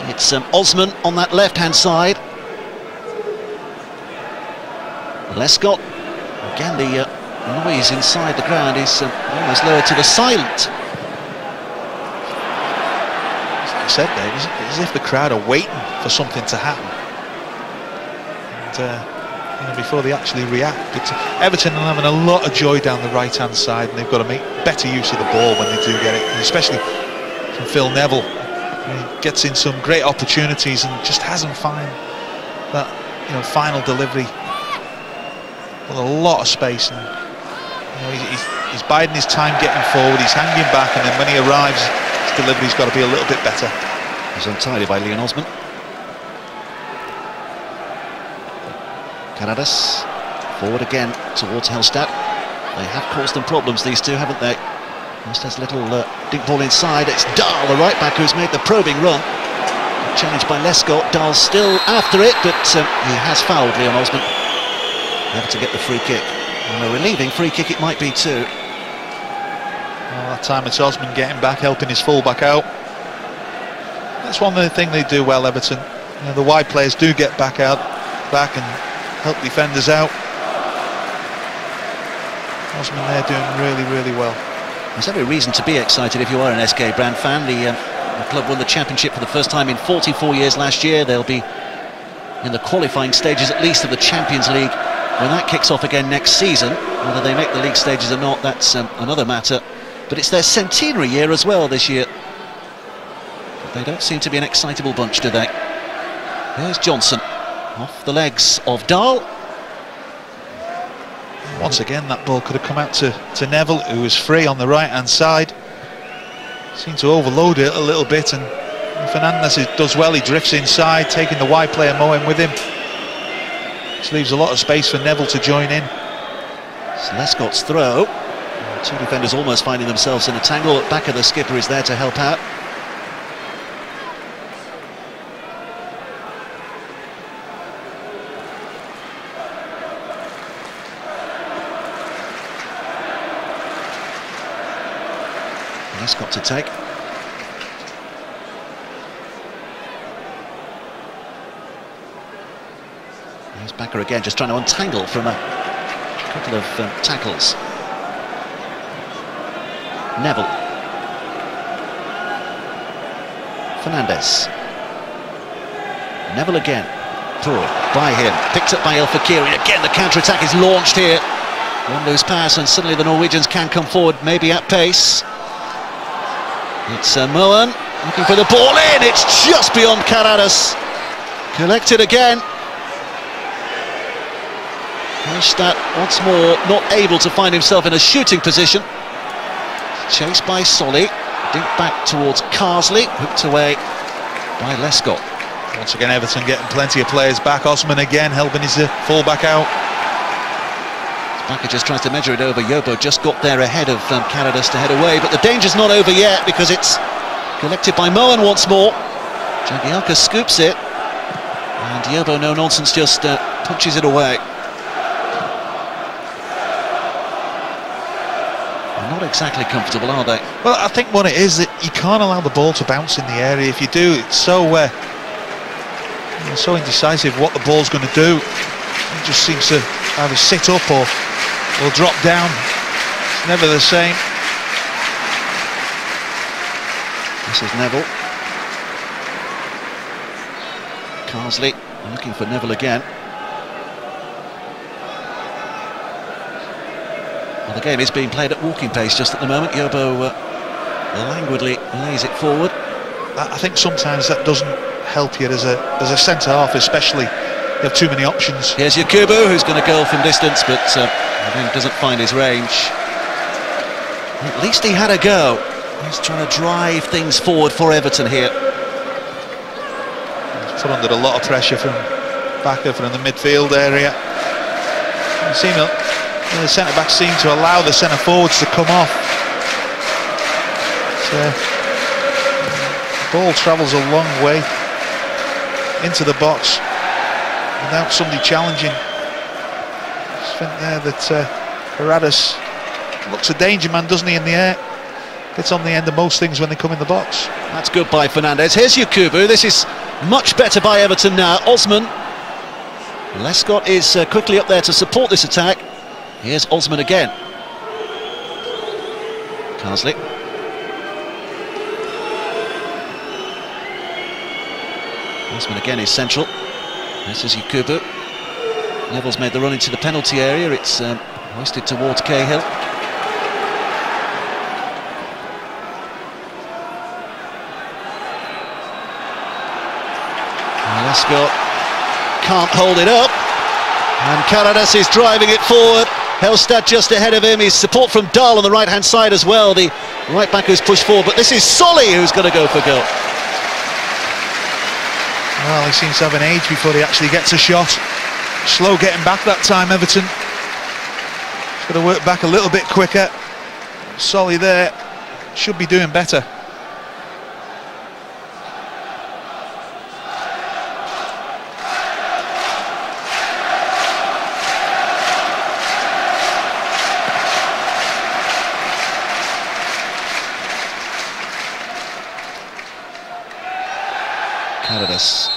It's Osman on that left-hand side. Lescott. Again, the noise inside the ground is almost lowered to the silent.
you said there, it's as if the crowd are waiting for something to happen. And before they actually react. But Everton are having a lot of joy down the right-hand side, and they've got to make better use of the ball when they do get it, and especially from Phil Neville. He gets in some great opportunities and just hasn't found that final delivery with a lot of space. And he's biding his time getting forward, he's hanging back, and then when he arrives, his delivery's got to be a little bit better.
It's untidy by Leon Osman. Caradas forward again towards Hellstadt. They have caused them problems, these two, haven't they? Just has a little dink ball inside. It's Dahl, the right back, who's made the probing run. Challenged by Lescott. Dahl's still after it, but he has fouled Leon Osman. Never to get the free kick. And a relieving free kick it might be too.
Well, that time it's Osman getting back, helping his full-back out. That's one of the things they do well, Everton. The wide players do get back and help defenders out. Osman there doing really, really well.
There's every reason to be excited if you are an SK Brann fan. The club won the championship for the first time in 44 years last year. They'll be in the qualifying stages at least of the Champions League when that kicks off again next season. Whether they make the league stages or not, that's another matter. But it's their centenary year as well this year. But they don't seem to be an excitable bunch, do they? There's Johnson off the legs of Dahl.
Once again, that ball could have come out to Neville, who was free on the right-hand side. Seemed to overload it a little bit, and Fernandez does well. He drifts inside, taking the wide player Moen with him. Which leaves a lot of space for Neville to join in.
It's Lescott's throw. Two defenders almost finding themselves in a tangle. At back of the skipper is there to help out. Lescott to take. Here's Bakker again, just trying to untangle from a couple of tackles. Neville. Fernandez. Neville again. Pulled by him. Picked up by El Fakiri. Again, the counter-attack is launched here. One loose pass and suddenly the Norwegians can come forward, maybe at pace. It's Moen looking for the ball in. It's just beyond Caradas. Collected again. Hellstadt once more not able to find himself in a shooting position. Chased by Solly. Dink back towards Carsley. Hooked away by Lescott.
Once again, Everton getting plenty of players back. Osman again helping his full-back out.
Bakker just tries to measure it over. Yobo just got there ahead of Caradas to head away, but the danger's not over yet because it's collected by Moen once more. Jagielka scoops it, and Yobo, no nonsense, just punches it away. They're not exactly comfortable, are they?
Well, I think what it is that you can't allow the ball to bounce in the area. If you do, it's so indecisive what the ball's going to do. It just seems to either sit up or drop down. It's never the same.
This is Neville. Carsley looking for Neville again. Well, the game is being played at walking pace just at the moment. Yobo languidly lays it forward.
I think sometimes that doesn't help you as a centre-half, especially. You have too many options.
Here's Yakubu, who's going to goal from distance, but again doesn't find his range. At least he had a go. He's trying to drive things forward for Everton here.
He's put under a lot of pressure from Bakker from the midfield area. The centre-backs seem to allow the centre-forwards to come off. So, the ball travels a long way into the box without somebody challenging. I just think there that Caradas looks a danger man, doesn't he, in the air? Gets on the end of most things when they come in the box.
That's good by Fernandez. Here's Yakubu. This is much better by Everton now. Osman. Lescott is quickly up there to support this attack. Here's Osman again. Carsley. Osman again is central. This is Yakubu. Neville's made the run into the penalty area. It's hoisted towards Cahill. Lescott can't hold it up, and Karadas is driving it forward. Hellstad just ahead of him. His support from Dahl on the right hand side as well, the right back who's pushed forward, but this is Solly who's going to go for goal.
Well, he seems to have an age before he actually gets a shot. Slow getting back that time, Everton. He's got to work back a little bit quicker. Solly there should be doing better.
Karadas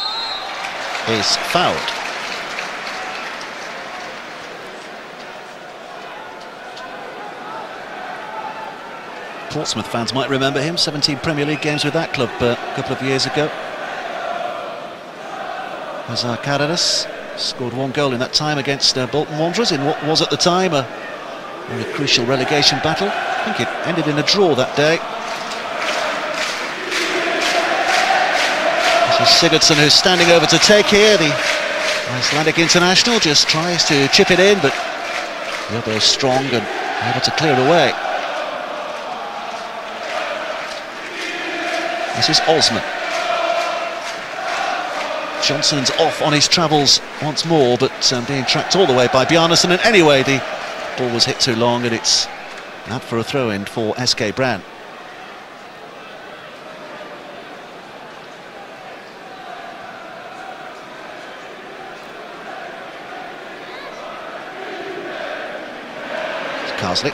is fouled. Portsmouth fans might remember him, 17 Premier League games with that club a couple of years ago. Hazar Karadas scored 1 goal in that time against Bolton Wanderers in what was at the time a very crucial relegation battle. I think it ended in a draw that day. This is Sigurdsson who's standing over to take here. The Icelandic international just tries to chip it in, but the elbow's strong and able to clear it away. This is Osman. Johnson's off on his travels once more, but being tracked all the way by Bjarnason, and anyway the ball was hit too long and it's out for a throw-in for SK Brann. Carsley.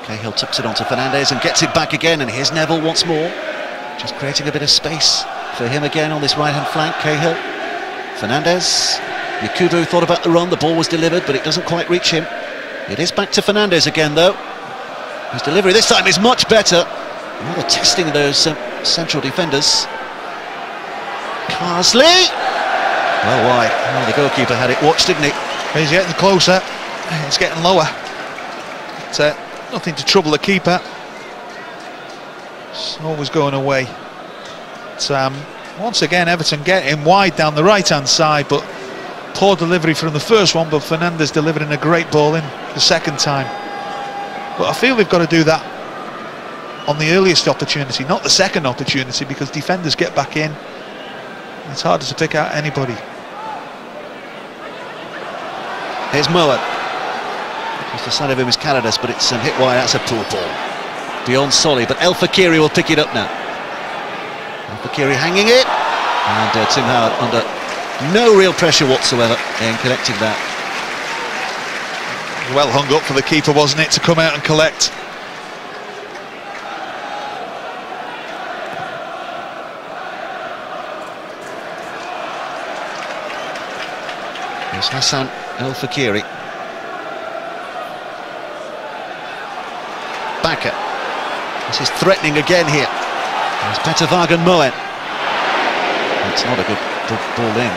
Cahill tucks it onto Fernandez and gets it back again, and here's Neville once more, just creating a bit of space for him again on this right-hand flank. Cahill, Fernandez, Yakubu thought about the run, the ball was delivered, but it doesn't quite reach him. It is back to Fernandez again though. His delivery this time is much better. Rather testing those central defenders. Carsley! Well wide. Well, the goalkeeper had it watched, didn't he?
He's getting closer. It's getting lower. But, nothing to trouble the keeper. It's always going away. But, once again, Everton getting wide down the right-hand side, but poor delivery from the first one. But Fernandez delivering a great ball in the second time. But I feel they've got to do that on the earliest opportunity, not the second opportunity, because defenders get back in. It's harder to pick out anybody.
Here's Moa. Just the side of him is Karadas, but it's hit wide. That's a poor ball beyond Solly, but El Fakiri will pick it up now. El Fakiri hanging it, and Tim Howard under no real pressure whatsoever in collecting that.
Well hung up for the keeper, wasn't it, to come out and collect.
Here's Hassan El Fakiri. Backer. This is threatening again here. There's Petter Vagen Moen. It's not a good ball in.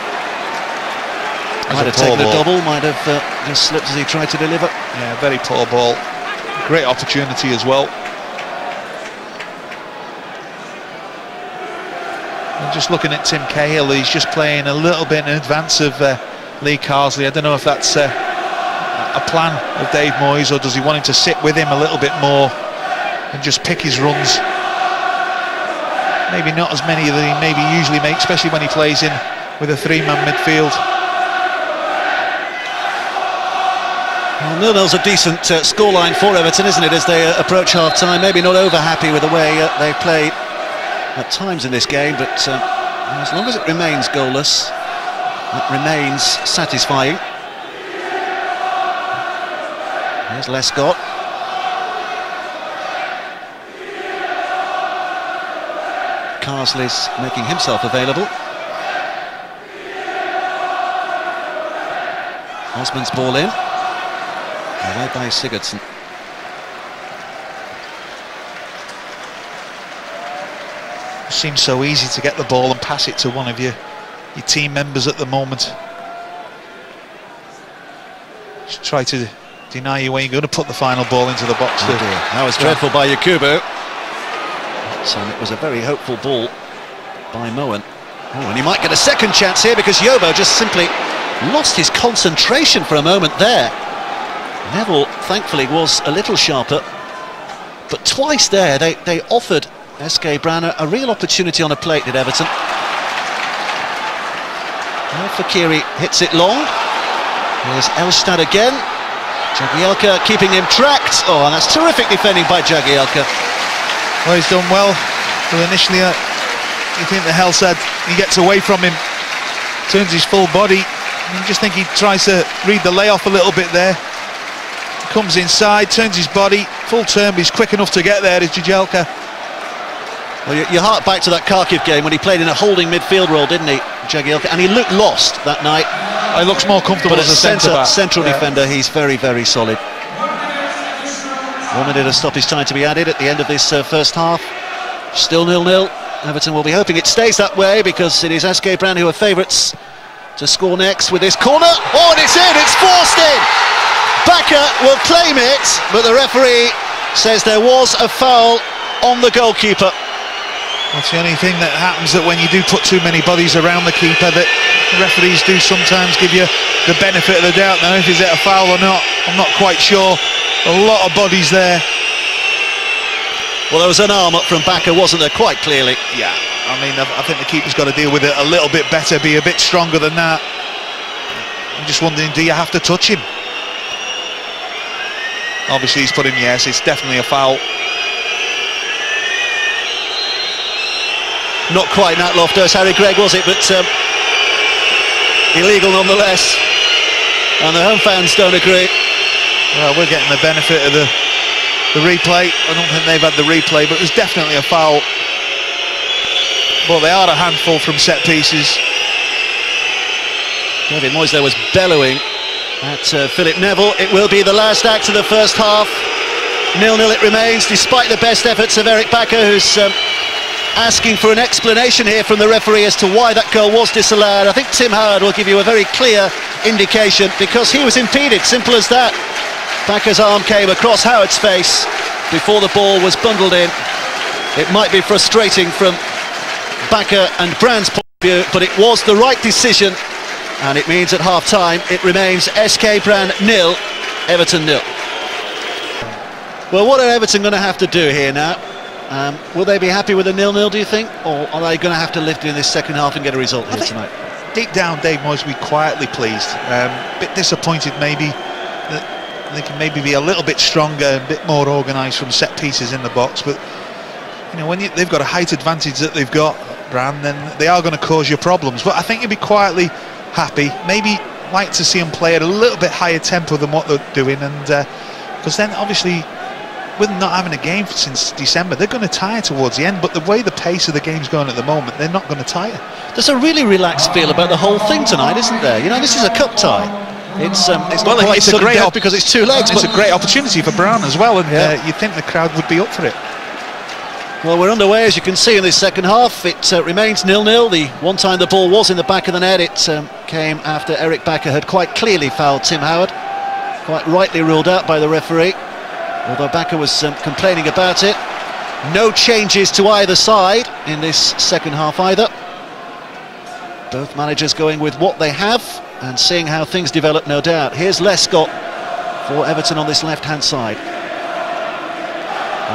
Might have taken a double, might have just slipped as he tried to deliver.
Yeah, very poor ball. Great opportunity as well. And just looking at Tim Cahill, he's just playing a little bit in advance of Lee Carsley. I don't know if that's a plan of Dave Moyes, or does he want him to sit with him a little bit more and just pick his runs? Maybe not as many that he maybe usually makes, especially when he plays in with a 3-man midfield.
Well, 0-0's a decent scoreline for Everton, isn't it, as they approach half-time? Maybe not over-happy with the way they've played at times in this game, but as long as it remains goalless, that remains satisfying. Here's Lescott. Carsley's making himself available. Osman's ball in. Away by Sigurdsson.
It seems so easy to get the ball and pass it to one of your team members at the moment. Just try to deny you when you're going to put the final ball into the box.
That was dreadful by Yakubu. So it was a very hopeful ball by Moen. Oh, and he might get a second chance here because Yobo just simply lost his concentration for a moment there. Neville, thankfully, was a little sharper, but twice there they offered SK Brann a real opportunity on a plate, did Everton. Now Fakiri hits it long. Here's Elstad again. Jagielka keeping him tracked. Oh, and that's terrific defending by Jagielka.
Well, he's done well. But initially, you think the Elstad, he gets away from him, turns his full body. You just think he tries to read the layoff a little bit there. Comes inside, turns his body, full turn, but he's quick enough to get there, is Jagielka.
Well, you hark back to that Kharkiv game when he played in a holding midfield role, didn't he, Jagielka? And he looked lost that night.
He looks more comfortable
but
as a
central defender, he's very, very solid. 1 minute of stoppage time to be added at the end of this first half. Still 0-0. Everton will be hoping it stays that way because it is SK Brann who are favourites to score next with this corner. Oh, and it's in, it's forced in! Bakker will claim it, but the referee says there was a foul on the goalkeeper.
That's the only thing that happens, that when you do put too many bodies around the keeper, that the referees do sometimes give you the benefit of the doubt. Now, if is it a foul or not, I'm not quite sure. A lot of bodies there.
Well, there was an arm up from Bakker, wasn't there, quite clearly?
Yeah, I mean, I think the keeper's got to deal with it a little bit better, be a bit stronger than that. I'm just wondering, do you have to touch him? Obviously he's put him, yes, it's definitely a foul.
Not quite Nat Loftus, Harry Gregg, was it? But illegal nonetheless. And the home fans don't agree.
Well, we're getting the benefit of the replay. I don't think they've had the replay, but there's definitely a foul. But they are a handful from set pieces.
David Moyes there was bellowing at Philip Neville. It will be the last act of the first half. 0-0 it remains, despite the best efforts of Eric Bakker, who's asking for an explanation here from the referee as to why that goal was disallowed. I think Tim Howard will give you a very clear indication, because he was impeded, simple as that. Bakker's arm came across Howard's face before the ball was bundled in. It might be frustrating from Bakker and Brann's point of view, but it was the right decision, and it means at half-time it remains SK Brann 0, Everton 0. Well, what are Everton going to have to do here now? Will they be happy with a 0-0, do you think? Or are they going to have to lift in this second half and get a result here tonight?
Deep down, Dave Moyes will be quietly pleased. A bit disappointed maybe that they can maybe be a little bit stronger, a bit more organised from set pieces in the box. But, you know, when they've got a height advantage that they've got, Brann, then they are going to cause you problems. But I think you'll be quietly happy. Maybe like to see them play at a little bit higher tempo than what they're doing. And because then, obviously, with not having a game since December, they're going to tire towards the end, but the way the pace of the game's going at the moment, they're not going to tire.
There's a really relaxed feel about the whole thing tonight, isn't there? You know, this is a cup tie. It's not quite
it's a great
because it's two legs.
It's a great opportunity for Brann as well, and you'd think the crowd would be up for it.
Well, we're underway, as you can see, in this second half. It remains 0-0. The one time the ball was in the back of the net, it came after Eric Bakker had quite clearly fouled Tim Howard, quite rightly ruled out by the referee. Although Bakker was complaining about it. No changes to either side in this second half either. Both managers going with what they have and seeing how things develop, no doubt. Here's Lescott for Everton on this left-hand side.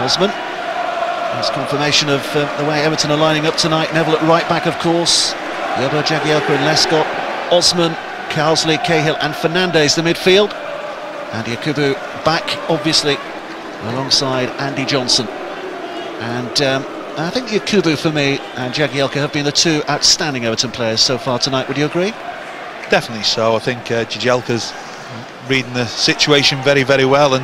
Osman. There's confirmation of the way Everton are lining up tonight. Neville at right back, of course. Yobo, Jagielka and Lescott. Osman, Carsley, Cahill and Fernandes the midfield. And Yakubu back, obviously, alongside Andy Johnson. And I think Yakubu, for me, and Jagielka have been the two outstanding Everton players so far tonight. Would you agree?
Definitely so. I think Jagielka's reading the situation very, very well, and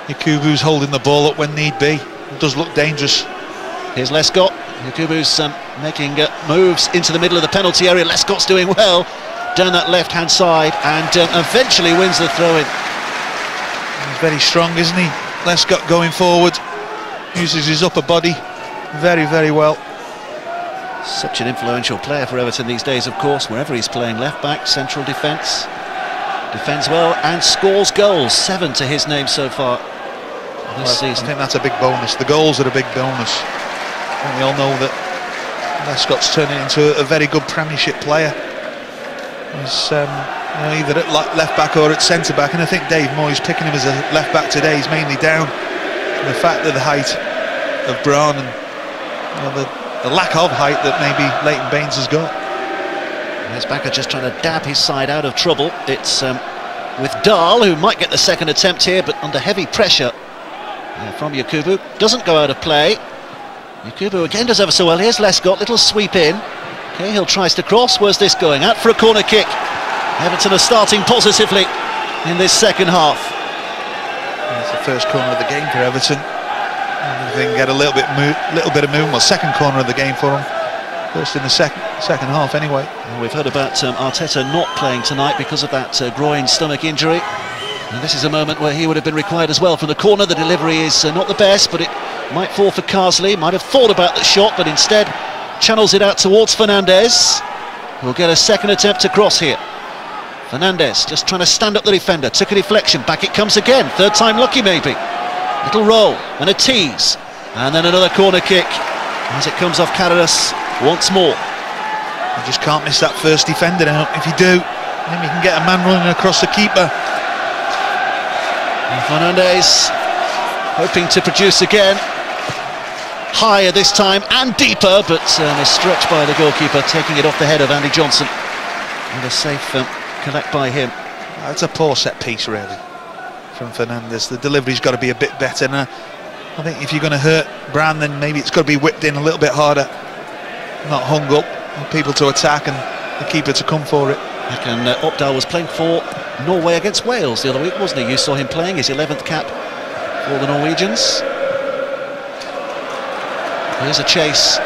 Yakubu's holding the ball up when need be. It does look dangerous.
Here's Lescott. Yakubu's making moves into the middle of the penalty area. Lescott's doing well down that left-hand side, and eventually wins the throw-in.
He's very strong, isn't he? Lescott going forward, uses his upper body very, very well.
Such an influential player for Everton these days, of course, wherever he's playing. Left back, central defence. Defends well and scores goals. 7 to his name so far this season.
I think that's a big bonus. The goals are a big bonus. And we all know that Lescott's turning into a very good Premiership player. He's either at left back or at centre back, and I think Dave Moyes picking him as a left back today is mainly down to the fact that the height of Brann and the lack of height that maybe Leighton Baines has got.
There's Bakker just trying to dab his side out of trouble. It's with Dahl, who might get the second attempt here, but under heavy pressure from Yakubu. Doesn't go out of play. Yakubu again does ever so well. Here's Lescott, little sweep in. Cahill tries to cross. Where's this going? Out for a corner kick. Everton are starting positively in this second half.
It's the first corner of the game for Everton. And if they can get a little bit of movement, well, second corner of the game for them. First in the second half anyway.
Well, we've heard about Arteta not playing tonight because of that groin stomach injury. And this is a moment where he would have been required as well from the corner. The delivery is not the best, but it might fall for Carsley. Might have thought about the shot, but instead channels it out towards Fernandes. We'll get a second attempt to cross here. Fernandes just trying to stand up the defender. Took a deflection. Back it comes again. Third time lucky maybe. Little roll and a tease. And then another corner kick as it comes off Carreras once more.
You just can't miss that first defender now. If you do, then you can get a man running across the keeper.
And Fernandes hoping to produce again. Higher this time and deeper, but a stretch by the goalkeeper, taking it off the head of Andy Johnson. And a safe collect by him.
It's a poor set piece really from Fernandes. The delivery's got to be a bit better. And I think if you're going to hurt Brann, then maybe it's got to be whipped in a little bit harder, not hung up, and people to attack and the keeper to come for it.
And Opdal was playing for Norway against Wales the other week, wasn't he? You saw him playing his 11th cap for the Norwegians. Here's a chase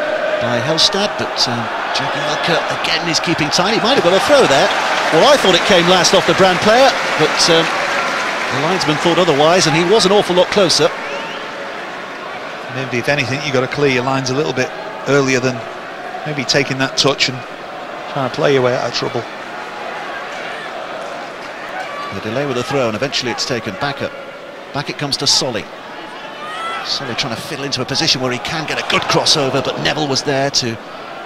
by Helstad, but Jagielka again is keeping tight. He might have got a throw there. Well, I thought it came last off the Brann player, but the linesman thought otherwise, and he was an awful lot closer.
Maybe if anything, you've got to clear your lines a little bit earlier than maybe taking that touch and trying to play your way out of trouble.
The delay with the throw, and eventually it's taken Bakker. Back it comes to Solly. Solly trying to fiddle into a position where he can get a good crossover, but Neville was there to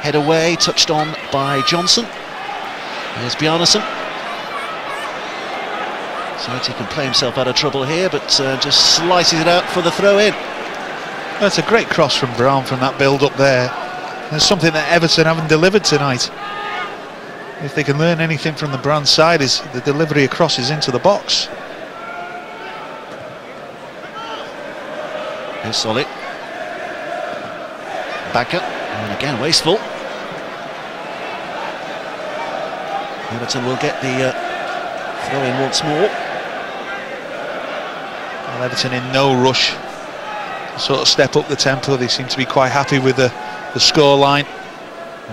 head away, touched on by Johnson. Here's Bjarnason. So he can play himself out of trouble here, but just slices it out for the throw in.
That's a great cross from Brann from that build up there. There's something that Everton haven't delivered tonight. If they can learn anything from the Brann side, is the delivery of crosses into the box.
Here's Solly. Bakker, and again wasteful. Everton will get the throw in once more.
Well, Everton in no rush to sort of step up the tempo. They seem to be quite happy with the score line.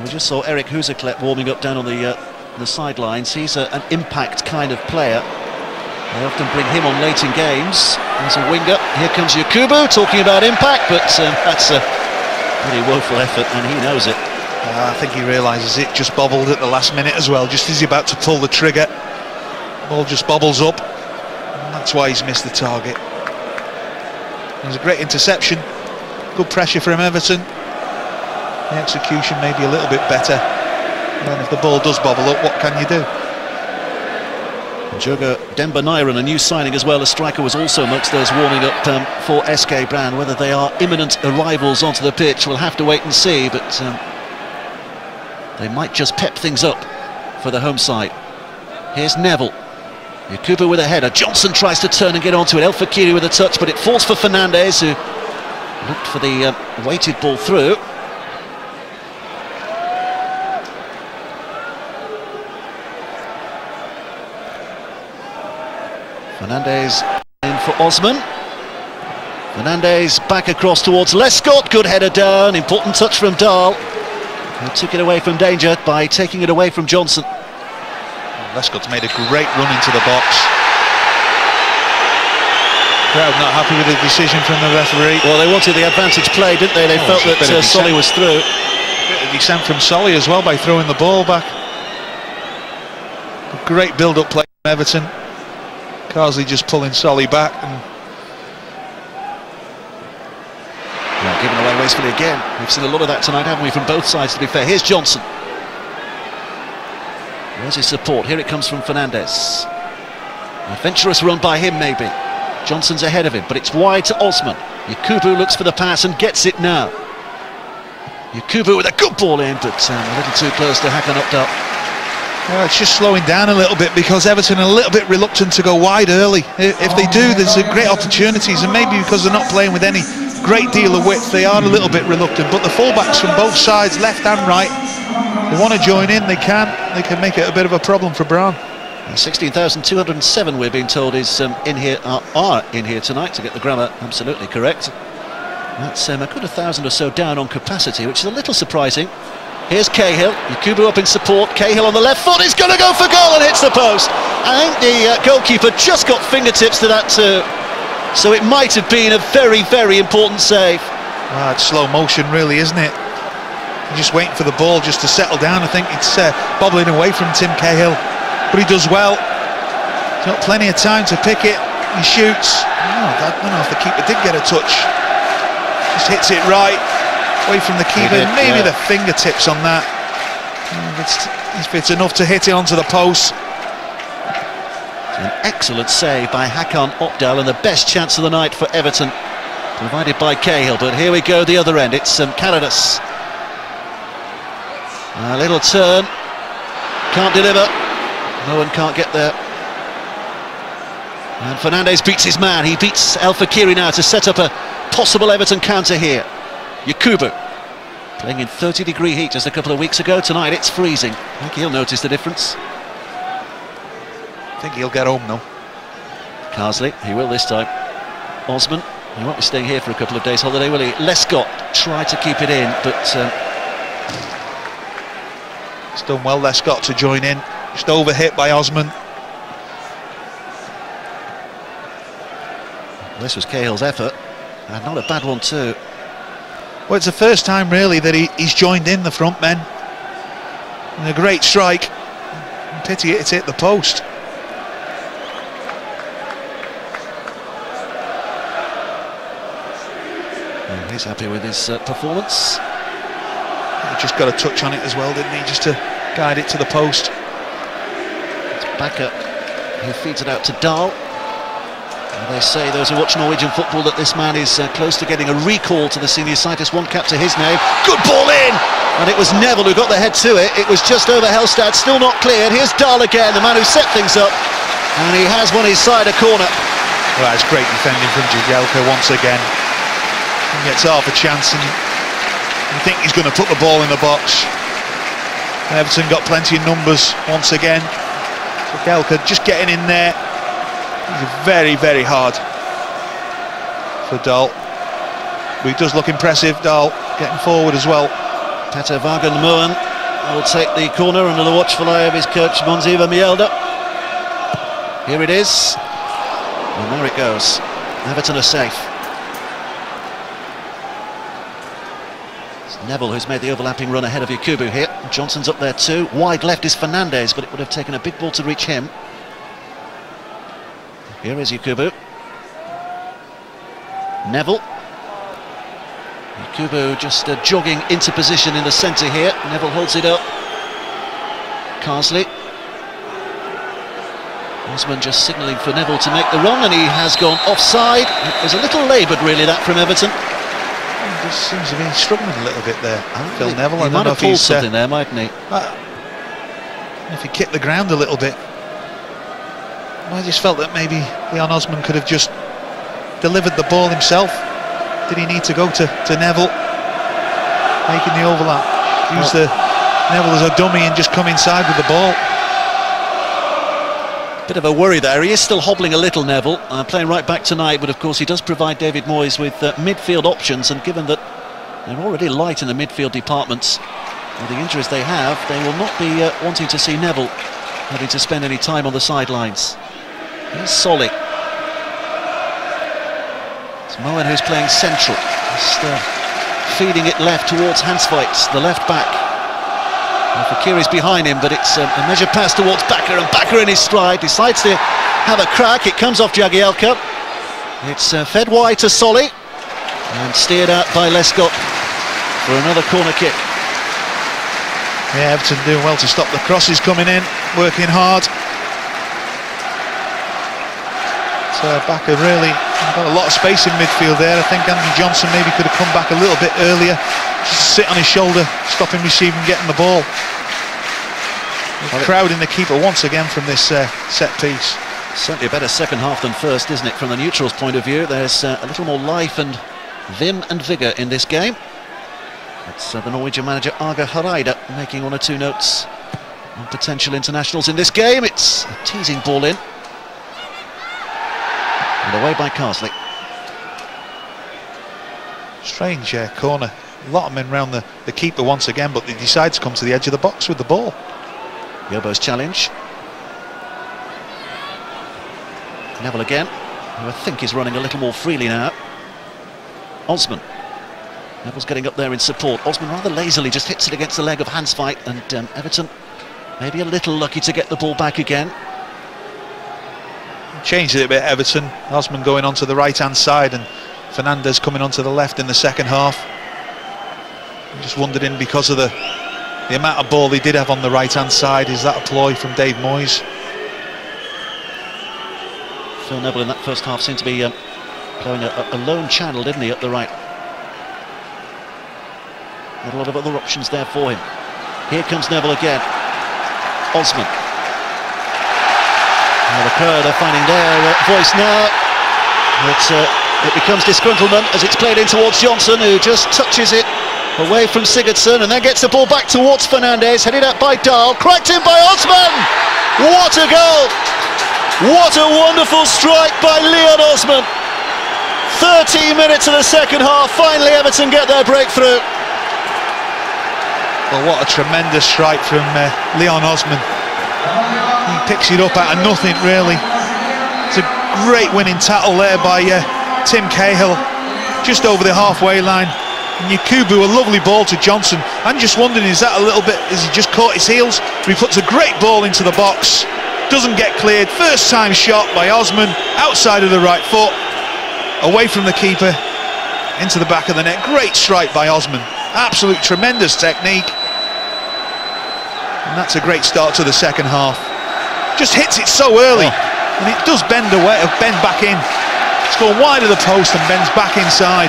We just saw Eric Huseklepp warming up down on the sidelines. He's an impact kind of player. They often bring him on late in games as a winger. Here comes Yakubu talking about impact, but that's a pretty woeful effort, and he knows it.
I think he realises it just bobbled at the last minute as well. Just as he's about to pull the trigger, the ball just bobbles up, and that's why he's missed the target. It was a great interception, good pressure from Everton. The execution maybe a little bit better. And then if the ball does bobble up, what can you do?
Joga Demba Nyren, a new signing as well, a striker, was also amongst those warming up for SK Brann. Whether they are imminent arrivals onto the pitch, we'll have to wait and see, but they might just pep things up for the home side. Here's Neville. Yakubu with a header. Johnson tries to turn and get onto it. El Fakiri with a touch, but it falls for Fernandes, who looked for the weighted ball through. Fernandes in for Osman. Fernandes back across towards Lescott. Good header down. Important touch from Dahl, who took it away from danger by taking it away from Johnson.
Lescott's made a great run into the box. Crowd not happy with the decision from the referee.
Well, they wanted the advantage play, didn't they? They felt that Solly was through.
Bit of he sent from Solly as well by throwing the ball back. A great build-up play from Everton. Carsley just pulling Solly back and
given away wastefully again. We've seen a lot of that tonight, haven't we, from both sides, to be fair. Here's Johnson. Where's his support? Here it comes from Fernandes. A adventurous run by him, maybe. Johnson's ahead of him, but it's wide to Osman. Yakubu looks for the pass and gets it now. Yakubu with a good ball in, but a little too close to Hakan Opdal.
Well, it's just slowing down a little bit because Everton are a little bit reluctant to go wide early. If they do, there's great opportunities, and maybe because they're not playing with any great deal of width, they are a little bit reluctant. But the fullbacks from both sides, left and right, they want to join in, they can make it a bit of a problem for Brann.
16,207 we're being told is are in here tonight, to get the grammar absolutely correct. That's a good 1,000 or so down on capacity, which is a little surprising. Here's Cahill, Yakubu up in support, Cahill on the left foot, he's going to go for goal and hits the post. I think the goalkeeper just got fingertips to that too, so it might have been a very, very important save.
Well, it's slow motion really, isn't it? You're just waiting for the ball just to settle down. I think it's bobbling away from Tim Cahill, but he does well. He's got plenty of time to pick it, he shoots. I don't know if the keeper did get a touch. Just hits it right, away from the keeper, maybe the fingertips on that. If it's enough to hit it onto the post.
An excellent save by Hakan Opdal, and the best chance of the night for Everton, provided by Cahill. But here we go, the other end, it's Caridas. A little turn, can't deliver, no one can't get there. And Fernandes beats his man, he beats El Fakiri now to set up a possible Everton counter here. Yakubu, playing in 30-degree heat just a couple of weeks ago. Tonight it's freezing. I think he'll notice the difference.
I think he'll get home though.
Carsley, he will this time. Osman, he won't be staying here for a couple of days holiday, will he? Lescott tried to keep it in, but
it's done well, Lescott, to join in. Just overhit by Osman.
This was Cahill's effort, and not a bad one too.
Well, it's the first time really that he's joined in the front men. And a great strike. Pity it's hit the post.
And he's happy with his performance.
He just got a touch on it as well, didn't he? Just to guide it to the post.
It's Bakker who feeds it out to Dahl. They say, those who watch Norwegian football, that this man is close to getting a recall to the senior side. Just one cap to his name. Good ball in! And it was Neville who got the head to it. It was just over Helstad, still not cleared. Here's Dahl again, the man who set things up. And he has won his side a corner.
Well, that's great defending from Jagielka once again. He gets half a chance and you think he's going to put the ball in the box. Everton got plenty of numbers once again. Jagielka just getting in there. He's very, very hard for Dahl. But he does look impressive, Dahl, getting forward as well.
Petter Vagen Moen will take the corner under the watchful eye of his coach, Monziva Mjelde. Here it is. And there it goes. Everton are safe. It's Neville who's made the overlapping run ahead of Yakubu here. Johnson's up there too. Wide left is Fernandes, but it would have taken a big ball to reach him. Here is Yakubu. Neville. Yakubu just jogging into position in the centre here. Neville holds it up. Carsley. Osman just signalling for Neville to make the run, and he has gone offside. It was a little laboured really, that from Everton.
He just seems to be struggling a little bit there. Phil Neville,
I don't know if he's something there, mightn't he?
If he kicked the ground a little bit. I just felt that maybe Leon Osman could have just delivered the ball himself. Did he need to go to Neville, making the overlap? Use the Neville as a dummy and just come inside with the ball.
Bit of a worry there. He is still hobbling a little, Neville, playing right back tonight, but of course he does provide David Moyes with midfield options, and given that they're already light in the midfield departments with the injuries they have, they will not be wanting to see Neville having to spend any time on the sidelines. Here's Solly. It's Moen who's playing central, just feeding it left towards Hansveit, the left back. Fakiri's behind him, but it's a measured pass towards Bakker, and Bakker in his stride decides to have a crack. It comes off Jagielka. It's fed wide to Solly and steered out by Lescott for another corner kick.
Yeah, Everton doing well to stop the crosses coming in, working hard. So Bakker really got a lot of space in midfield there. I think Andy Johnson maybe could have come back a little bit earlier, just sit on his shoulder, stop him receiving, getting the ball. Crowding the keeper once again from this set piece.
Certainly a better second half than first, isn't it, from the neutrals' point of view? There's a little more life and vim and vigour in this game. It's the Norwegian manager Arge Hareide making 1 or 2 notes on potential internationals in this game. It's a teasing ball in. And away by Carsley.
Strange corner. A lot of men round the keeper once again, but they decide to come to the edge of the box with the ball.
Yobo's challenge. Neville again, who I think is running a little more freely now. Osman. Neville's getting up there in support. Osman rather lazily just hits it against the leg of Hansveit, and Everton maybe a little lucky to get the ball back again.
Changed it a bit, Everton. Osman going onto the right hand side and Fernandez coming onto the left in the second half. I'm just wondering, because of the amount of ball he did have on the right hand side, is that a ploy from Dave Moyes?
Phil Neville in that first half seemed to be playing a lone channel, didn't he, at the right? Had a lot of other options there for him. Here comes Neville again. Osman. Now the crowd are finding their voice now. But it becomes disgruntlement as it's played in towards Johnson, who just touches it away from Sigurdsson and then gets the ball back towards Fernandez, headed out by Dahl, cracked in by Osman! What a goal! What a wonderful strike by Leon Osman! 13 minutes of the second half, finally Everton get their breakthrough.
Well, what a tremendous strike from Leon Osman. He picks it up out of nothing, really. It's a great winning tackle there by Tim Cahill, just over the halfway line. And Yakubu, a lovely ball to Johnson. I'm just wondering, is that a little bit, has he just caught his heels? He puts a great ball into the box, doesn't get cleared. First time shot by Osman, outside of the right foot, away from the keeper, into the back of the net. Great strike by Osman, absolute tremendous technique. And that's a great start to the second half. Just hits it so early, and it does bend away, bend back in. It's gone wide of the post and bends back inside.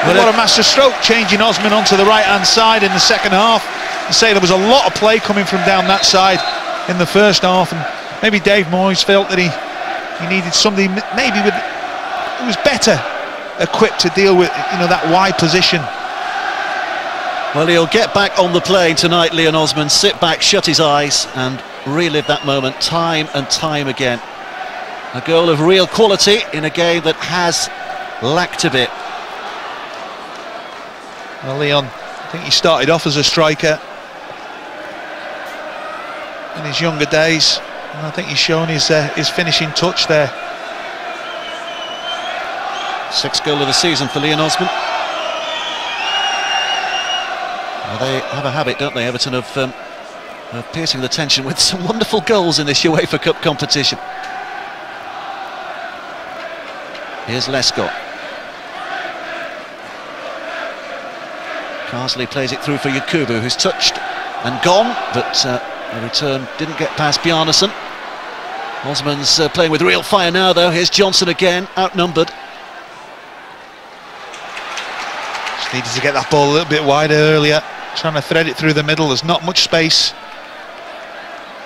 What a master stroke, changing Osman onto the right hand side in the second half. And say there was a lot of play coming from down that side in the first half, and maybe Dave Moyes felt that he needed somebody maybe who was better equipped to deal with, you know, that wide position.
Well, he'll get back on the plane tonight, Leon Osman, sit back, shut his eyes and relive that moment time and time again. A goal of real quality in a game that has lacked a bit.
Well, Leon, I think he started off as a striker in his younger days, and I think he's shown his finishing touch there.
6th goal of the season for Leon Osman. Well, they have a habit, don't they, Everton, of piercing the tension with some wonderful goals in this UEFA Cup competition. Here's Lescott. Carsley plays it through for Yakubu, who's touched and gone, but the return didn't get past Bjarnason. Osman's playing with real fire now, though. Here's Johnson again, outnumbered.
Just needed to get that ball a little bit wider earlier, trying to thread it through the middle. There's not much space.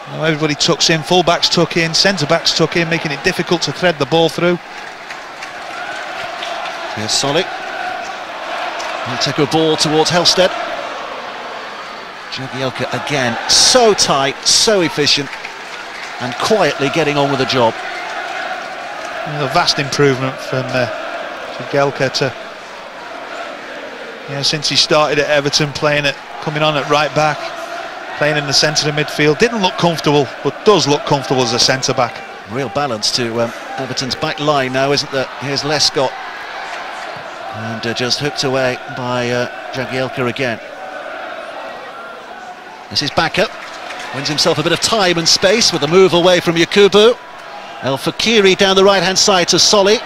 Now everybody tucks in, full-backs tuck in, centre-backs tuck in, making it difficult to thread the ball through.
Here's Solly. He'll take a ball towards Helsted. Jagielka again, so tight, so efficient, and quietly getting on with the job.
A vast improvement from Jagielka to, since he started at Everton, coming on at right back, playing in the centre of midfield. Didn't look comfortable, but does look comfortable as a centre back.
Real balance to Everton's back line now, isn't there? Here's Lescott. And just hooked away by Jagielka again. This is Backup. Wins himself a bit of time and space with a move away from Yakubu. El Fakiri down the right-hand side to Solly.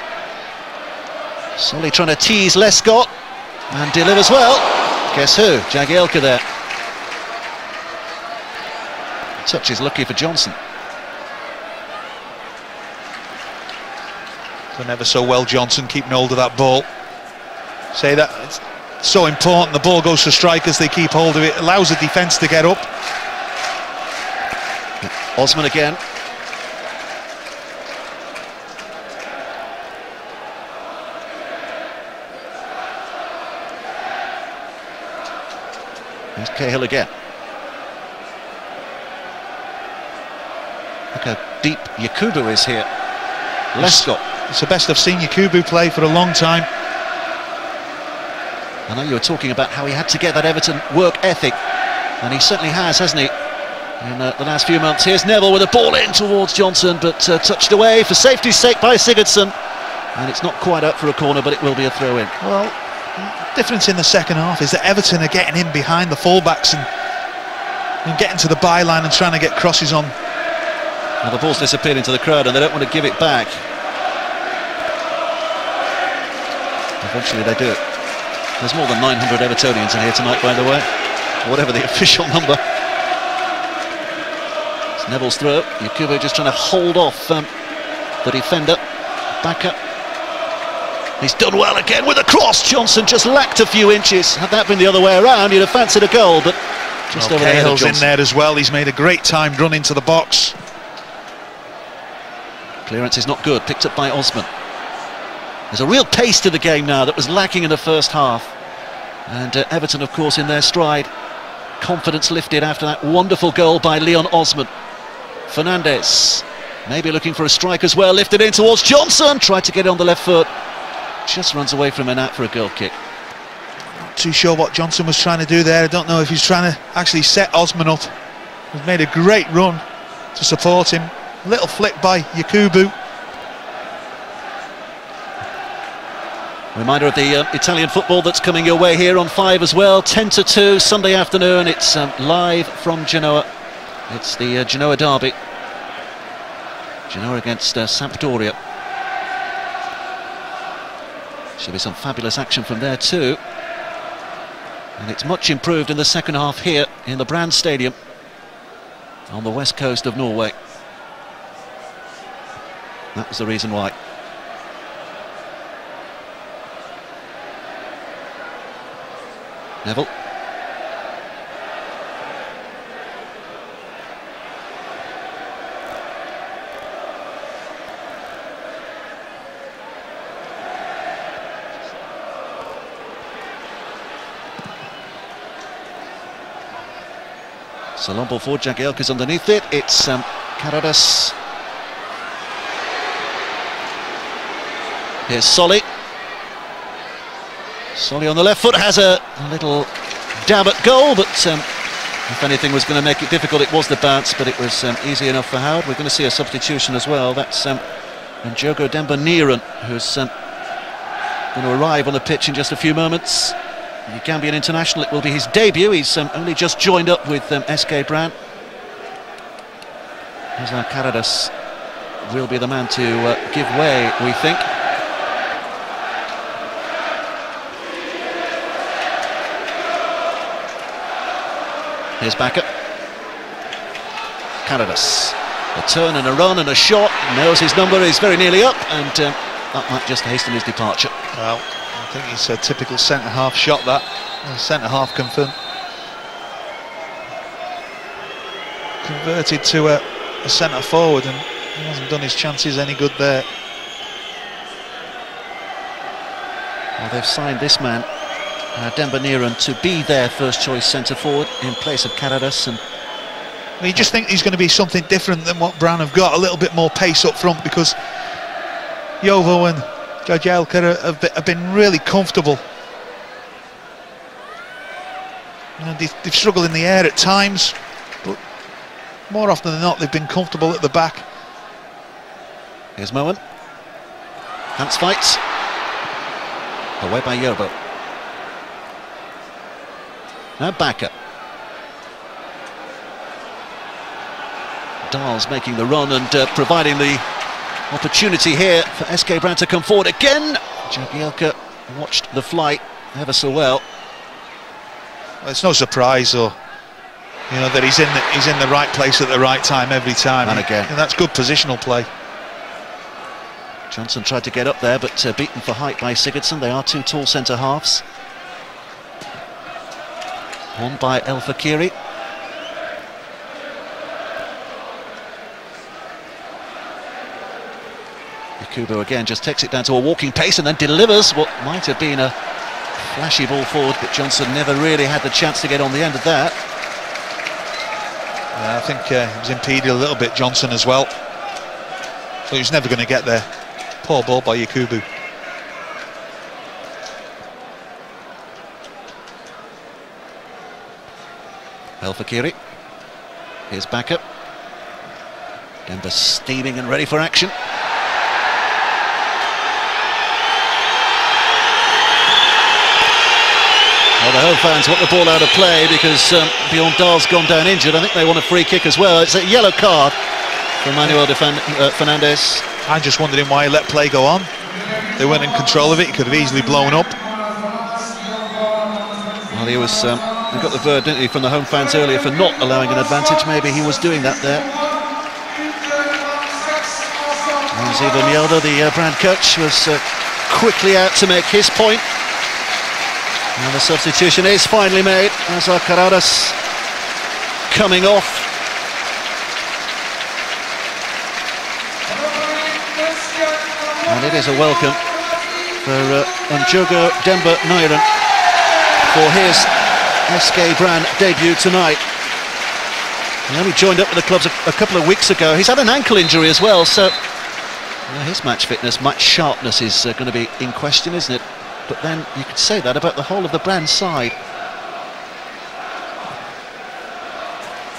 Solly trying to tease Lescott and delivers well. Guess who? Jagielka there. Touch is lucky for Johnson.
Done ever so well, Johnson, keeping hold of that ball. Say that, it's so important. The ball goes to strikers, they keep hold of it, allows the defence to get up.
Osman again. There's Cahill again. Look how deep Yakubu is here. Lescott.
It's the best I've seen Yakubu play for a long time.
I know you were talking about how he had to get that Everton work ethic, and he certainly has, hasn't he? In the last few months. Here's Neville with a ball in towards Johnson, but touched away for safety's sake by Sigurdsson, and it's not quite up for a corner, but it will be a throw-in.
Well, the difference in the second half is that Everton are getting in behind the fullbacks and getting to the byline and trying to get crosses on.
Now the ball's disappeared into the crowd and they don't want to give it back. Eventually they do it. There's more than 900 Evertonians in here tonight, by the way, whatever the official number. It's Neville's throw. Yakubu just trying to hold off the defender. Backup. He's done well again with a cross. Johnson just lacked a few inches. Had that been the other way around, you'd have fancied a goal, but just over the head of
Cahill's
Johnson.
in there as well. He's made a great time run into the box.
Clearance is not good, picked up by Osman. There's a real pace to the game now that was lacking in the first half. And Everton, of course, in their stride. Confidence lifted after that wonderful goal by Leon Osman. Fernandes, maybe looking for a strike as well, lifted in towards Johnson, tried to get it on the left foot. Just runs away from Anat for a goal kick.
Not too sure what Johnson was trying to do there. I don't know if he's trying to actually set Osman up. He's made a great run to support him. A little flick by Yakubu.
Reminder of the Italian football that's coming your way here on 5 as well. 10-2 Sunday afternoon. It's live from Genoa. It's the Genoa derby. Genoa against Sampdoria. Should be some fabulous action from there too. And it's much improved in the second half here in the Brann Stadium on the west coast of Norway. That was the reason why. Neville. So long ball forward, Jagielka's underneath it. It's Karadas. Here's Solly. Solly on the left foot has a little dab at goal, but if anything was going to make it difficult, it was the bounce, but it was easy enough for Howard. We're going to see a substitution as well. That's Njogo Demba-Niran, who's going to arrive on the pitch in just a few moments. The Gambian international, it will be his debut. He's only just joined up with SK Brann. Here's now Karadas. Will be the man to give way, we think. Here's Backup. Karadas. A turn and a run and a shot. Knows his number is very nearly up, and that might just hasten his departure.
Well, I think it's a typical centre-half shot, that. Centre-half converted to a centre-forward, and he hasn't done his chances any good there.
Well, they've signed this man, Demba-Niran, to be their first-choice centre-forward in place of Karadas. And
you just think he's going to be something different than what Brann have got, a little bit more pace up front, because Jovo and Jagielka have been really comfortable. You know, they've struggled in the air at times, but more often than not they've been comfortable at the back.
Here's Moen. Hans fights. Away by Jovo. Now Backup. Dahl's making the run and providing the opportunity here for SK Brann to come forward again. Jagielka watched the flight ever so well.
It's no surprise, or that he's in the right place at the right time every time.
And again,
and that's good positional play.
Johnson tried to get up there, but beaten for height by Sigurdsson. They are two tall centre halves. On by El Fakiri. Yakubu again just takes it down to a walking pace and then delivers what might have been a flashy ball forward, but Johnson never really had the chance to get on the end of that.
I think he was impeded a little bit, Johnson, as well. So he was never going to get there. Poor ball by Yakubu.
El Fakiri. Here's backup. Demba steaming and ready for action. Well, the home fans want the ball out of play because Bjorn Dahl's gone down injured. I think they want a free kick as well. It's a yellow card for Manuel Fernandes.
I'm just wondering why he let play go on. They weren't in control of it. He could have easily blown up.
Well, he was. He got the bird, didn't he, from the home fans earlier for not allowing an advantage. Maybe he was doing that there. And Ziva Mjelde, the Brann coach, was quickly out to make his point. And the substitution is finally made. Azar Carreras coming off. And it is a welcome for Njogo Demba Noiren for his SK Brann debut tonight. He only joined up with the clubs a couple of weeks ago. He's had an ankle injury as well, so his match fitness, match sharpness is going to be in question, isn't it? But then you could say that about the whole of the Brann side.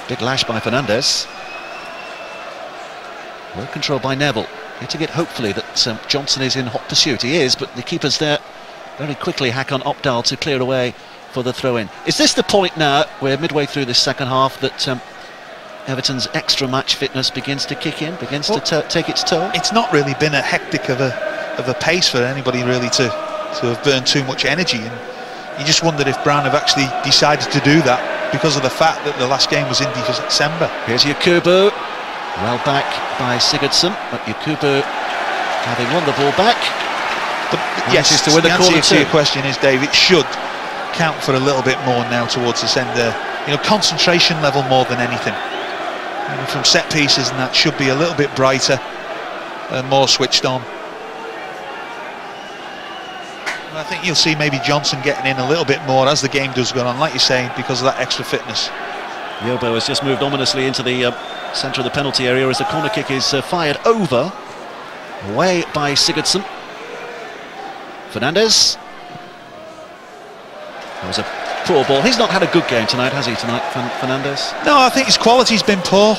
Big lash by Fernandes. Well controlled by Neville. Hitting it hopefully that Johnson is in hot pursuit. He is, but the keeper's there very quickly. Hakon Opdal to clear away for the throw-in. Is this the point now, where midway through this second half, that Everton's extra match fitness begins to kick in, begins to take its toll?
It's not really been a hectic of a pace for anybody really to have burned too much energy, and you just wondered if Brann have actually decided to do that because of the fact that the last game was in December.
Here's Yakubu, well back by Sigurdsson, but Yakubu having won the ball back.
But yes,
to win the
answer to your question is, Dave, it should count for a little bit more now towards this end there. Concentration level more than anything. From set pieces, and that should be a little bit brighter and more switched on. And I think you'll see maybe Johnson getting in a little bit more as the game does go on, like you're saying, because of that extra fitness.
Yobo has just moved ominously into the centre of the penalty area as the corner kick is fired over. Away by Sigurdsson. Fernandes. That was a poor ball. He's not had a good game tonight, has he, Fernandes?
No, I think his quality's been poor.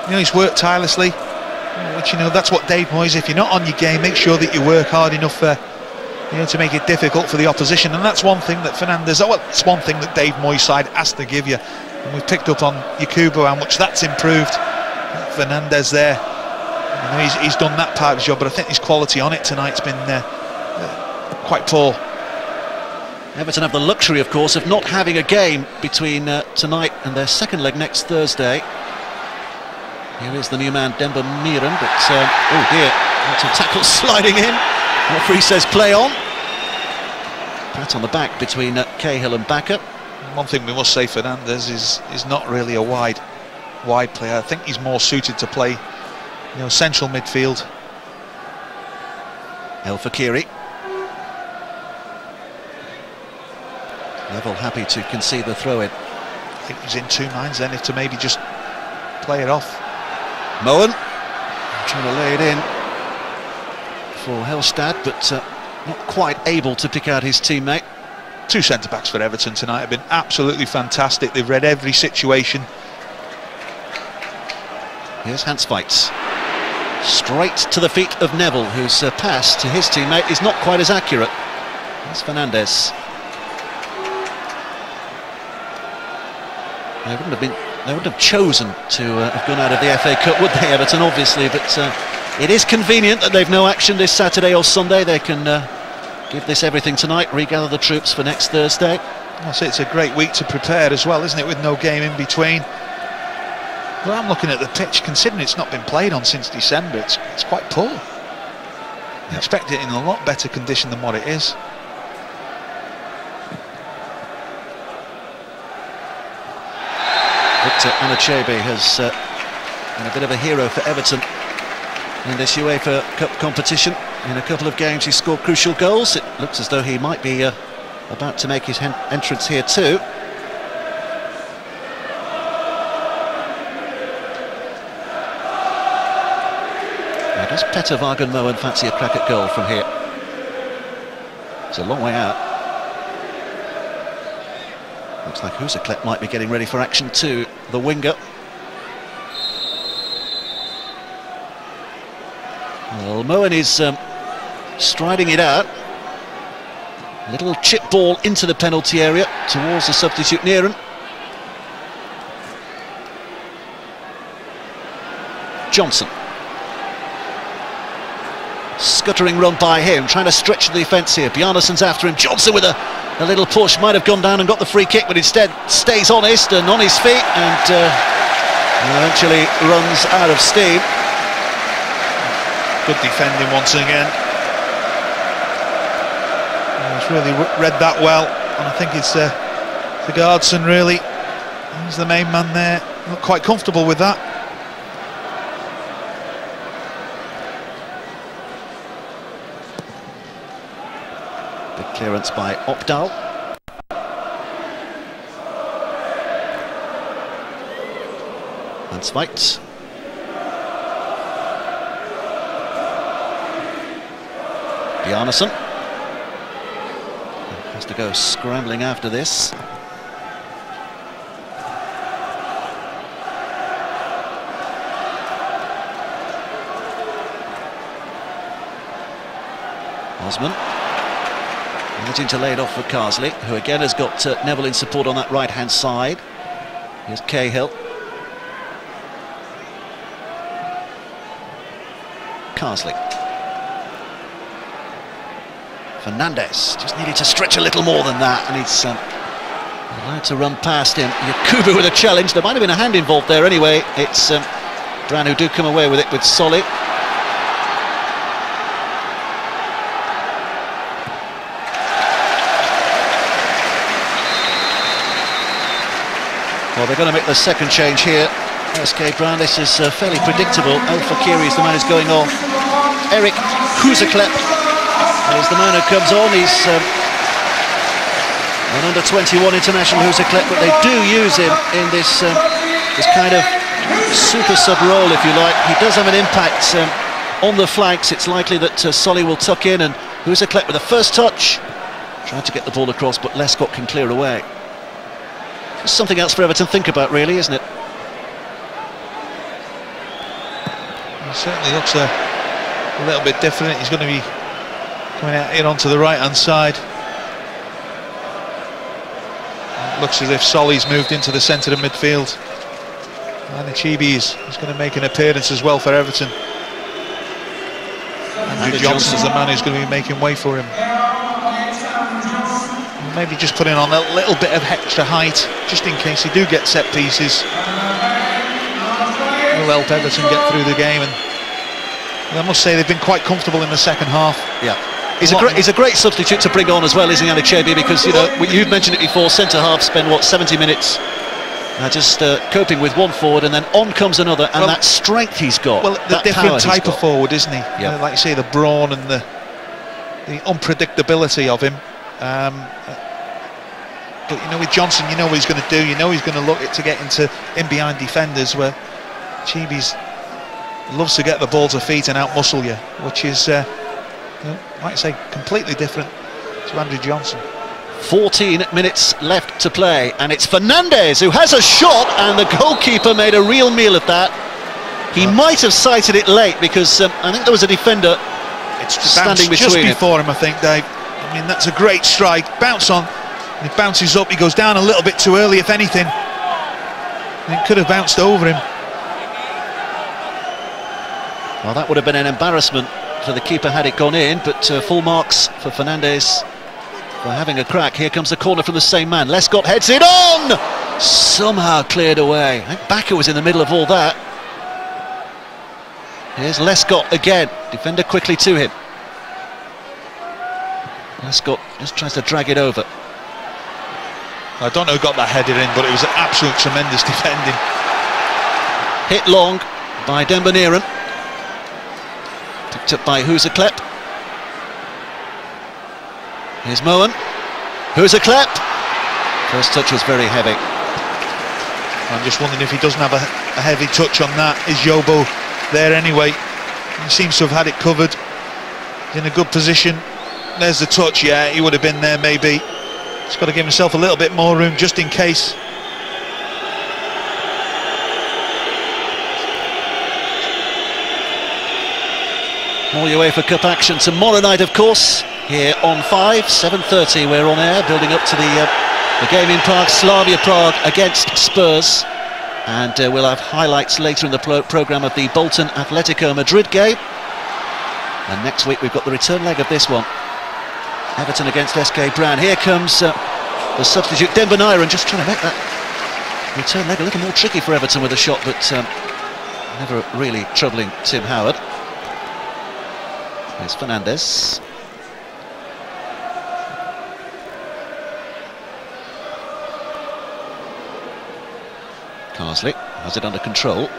He's worked tirelessly, which, that's what Dave Moyes, if you're not on your game, make sure that you work hard enough to make it difficult for the opposition. And that's one thing that Fernandes, it's one thing that Dave Moyes' side has to give you. And we've picked up on Yakubu how much that's improved. Fernandes there, he's done that part of the job, but I think his quality on it tonight's been quite poor.
Everton have the luxury, of course, of not having a game between tonight and their second leg next Thursday. Here is the new man, Demba Miran, but oh dear, lots of tackles sliding in. Referee says play on. Pat on the back between Cahill and Backup.
One thing we must say, Fernandes is not really a wide player. I think he's more suited to play, central midfield.
El Fakiri. Neville happy to concede the throw-in.
I think he's in two minds then, if to maybe just play it off.
Moen trying to lay it in for Hellstad, but not quite able to pick out his teammate.
Two centre-backs for Everton tonight have been absolutely fantastic. They've read every situation.
Here's Hans Weitz. Straight to the feet of Neville, whose pass to his teammate is not quite as accurate. Here's Fernandes. It wouldn't have been They wouldn't have chosen to have gone out of the FA Cup, would they, Everton, obviously, but it is convenient that they've no action this Saturday or Sunday. They can give this everything tonight, regather the troops for next Thursday.
I say it's a great week to prepare as well, isn't it, with no game in between. Well, I'm looking at the pitch, considering it's not been played on since December, it's quite poor. I expect it in a lot better condition than what it is.
Victor Anachebe has been a bit of a hero for Everton in this UEFA Cup competition. In a couple of games he scored crucial goals. It looks as though he might be about to make his entrance here too. Now, does Petter Wagenmoen fancy a crack at goal from here? It's a long way out. Looks like Huzeklepp might be getting ready for action too, the winger. Well, Moen is striding it out. A little chip ball into the penalty area towards the substitute Nieren. Johnson. Scuttering run by him, trying to stretch the defence here. Bjarnason's after him. Johnson with a little push, might have gone down and got the free kick, but instead stays honest and on his feet and eventually runs out of steam.
Good defending once again. He's really read that well, and I think it's Sigurdsson really. He's the main man there. Look quite comfortable with that.
Clearance by Opdal. And Zweit. Bjarnason has to go scrambling after this. Osman. Managing to lay it off for Carsley, who again has got Neville in support on that right-hand side. Here's Cahill. Carsley. Fernandez just needed to stretch a little more than that, and he's allowed to run past him. Yakubu with a challenge. There might have been a hand involved there anyway. It's Brann who do come away with it with Solly. Well, they're going to make the second change here. SK Brann, this is fairly predictable. El Fakiri is the man who's going off. Eric Huzeklepp is the man who comes on. He's an under-21 international, Huzeklepp, but they do use him in this kind of super sub role, if you like. He does have an impact on the flanks. It's likely that Solly will tuck in, and Huzeklepp with the first touch, trying to get the ball across, but Lescott can clear away. Just something else for Everton to think about, really, isn't it?
He certainly looks a little bit different. He's going to be coming out here onto the right-hand side. It looks as if Solly's moved into the centre of midfield. And Chibi is going to make an appearance as well for Everton. Andrew Johnson's the man who's going to be making way for him. Maybe just putting on a little bit of extra height, just in case he do get set pieces. Will help Everton get through the game, and I must say they've been quite comfortable in the second half.
Yeah, he's a great substitute to bring on as well, isn't he, Anachebe? Because you've mentioned it before. Centre half spend what 70 minutes just coping with one forward, and then on comes another, and that strength he's got.
Well, the different type of forward, isn't he? Yeah. Like you say, the brawn and the unpredictability of him. But you know, with Johnson, you know what he's going to do. You know he's going to look to get in behind defenders, where Chibi's loves to get the ball to feet and out-muscle you, which is, like I say, completely different to Andrew Johnson.
14 minutes left to play, and it's Fernandez who has a shot, and the goalkeeper made a real meal of that. He might have sighted it late, because I think there was a defender standing between
just before him, I think, Dave. I mean, that's a great strike. Bounce on, and he bounces up. He goes down a little bit too early, if anything. It could have bounced over him.
Well, that would have been an embarrassment for the keeper had it gone in, but full marks for Fernandes for having a crack. Here comes the corner from the same man. Lescott heads it on! Somehow cleared away. I think Bakker was in the middle of all that. Here's Lescott again. Defender quickly to him. Lescott just tries to drag it over.
I don't know who got that header in, but it was an absolute tremendous defending.
Hit long by Dembonieren. Picked up by Huzaklep. Here's Moen. Huzaklep. First touch was very heavy.
I'm just wondering if he doesn't have a heavy touch on that. Is Yobo there anyway? He seems to have had it covered. He's in a good position. There's the touch, yeah, he would have been there maybe. He's got to give himself a little bit more room just in case.
More UEFA Cup action tomorrow night, of course, here on 5, 7:30. We're on air, building up to the game in Prague, Slavia Prague against Spurs. And we'll have highlights later in the programme of the Bolton Atletico Madrid game. And next week we've got the return leg of this one. Everton against SK Brann. Here comes the substitute, Dembonieren, just trying to make that return leg a little more tricky for Everton with a shot, but never really troubling Tim Howard. Here's Fernandes. Carsley has it under control.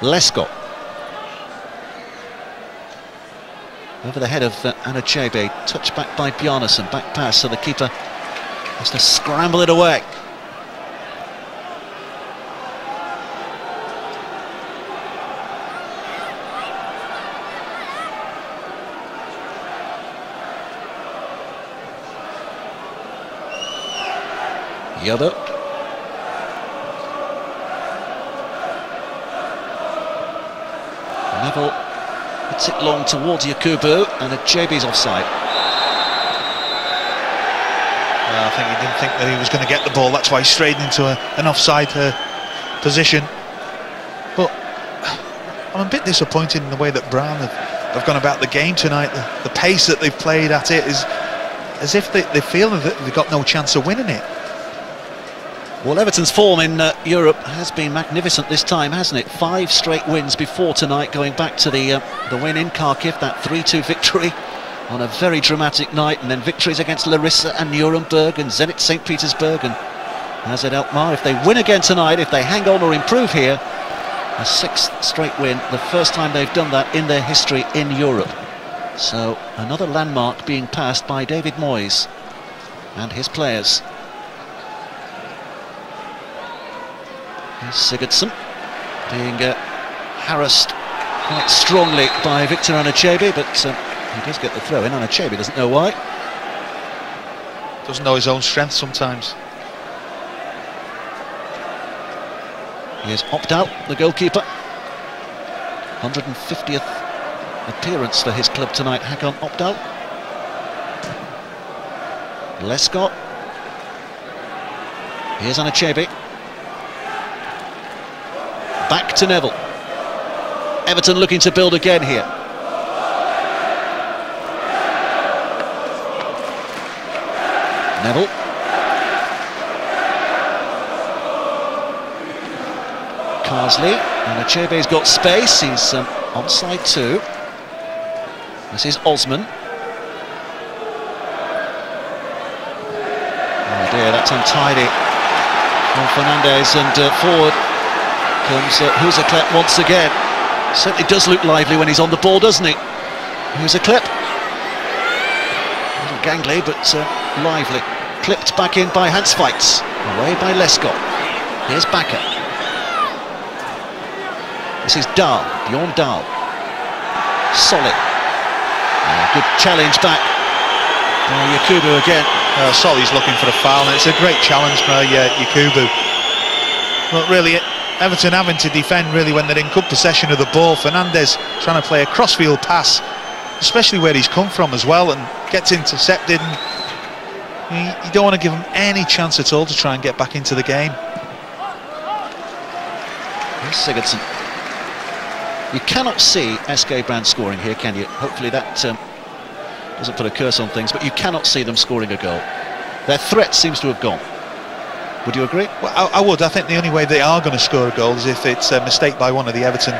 Lescott. Over the head of Anachebe, touched back by Bjarnason, back pass, so the keeper has to scramble it away. Yobo. Neville puts it long towards Yakubu, and Achebe's offside.
I think he didn't think that he was going to get the ball, that's why he strayed into an offside position. But I'm a bit disappointed in the way that Brann have gone about the game tonight. The pace that they've played at it is as if they feel that they've got no chance of winning it.
Well, Everton's form in Europe has been magnificent this time, hasn't it? 5 straight wins before tonight, going back to the win in Kharkiv, that 3-2 victory on a very dramatic night, and then victories against Larissa and Nuremberg and Zenit St. Petersburg and AZ Alkmaar. If they win again tonight, if they hang on or improve here, a 6th straight win, the first time they've done that in their history in Europe. So another landmark being passed by David Moyes and his players. Here's Sigurdsson being harassed quite strongly by Victor Anachebe, but he does get the throw in. Anachebe doesn't know why.
Doesn't know his own strength sometimes.
Here's Opdal, the goalkeeper. 150th appearance for his club tonight, Hakan Opdal. Lescott. Here's Anachebe. Back to Neville. Everton looking to build again here. Neville. Carsley. And Achebe's got space. He's onside too. This is Osman. Oh dear, that's untidy from Fernandes, and forward comes Huzaklep once again. Certainly does look lively when he's on the ball, doesn't he? Huzaklep. A little gangly, but lively. Clipped back in by Hansveits. Away by Lescott. Here's Bakker. This is Dahl, Bjorn Dahl. Solid. Good challenge back by Yakubu again.
Solly's looking for a foul, and it's a great challenge by Yakubu. But really, Everton having to defend really when they're in good possession of the ball. Fernandes trying to play a crossfield pass, especially where he's come from as well, and gets intercepted. And you don't want to give him any chance at all to try and get back into the game.
Sigurdsson. You cannot see SK Brann scoring here, can you? Hopefully that doesn't put a curse on things, but you cannot see them scoring a goal. Their threat seems to have gone. Would you agree?
Well, I would. I think the only way they are going to score a goal is if it's a mistake by one of the Everton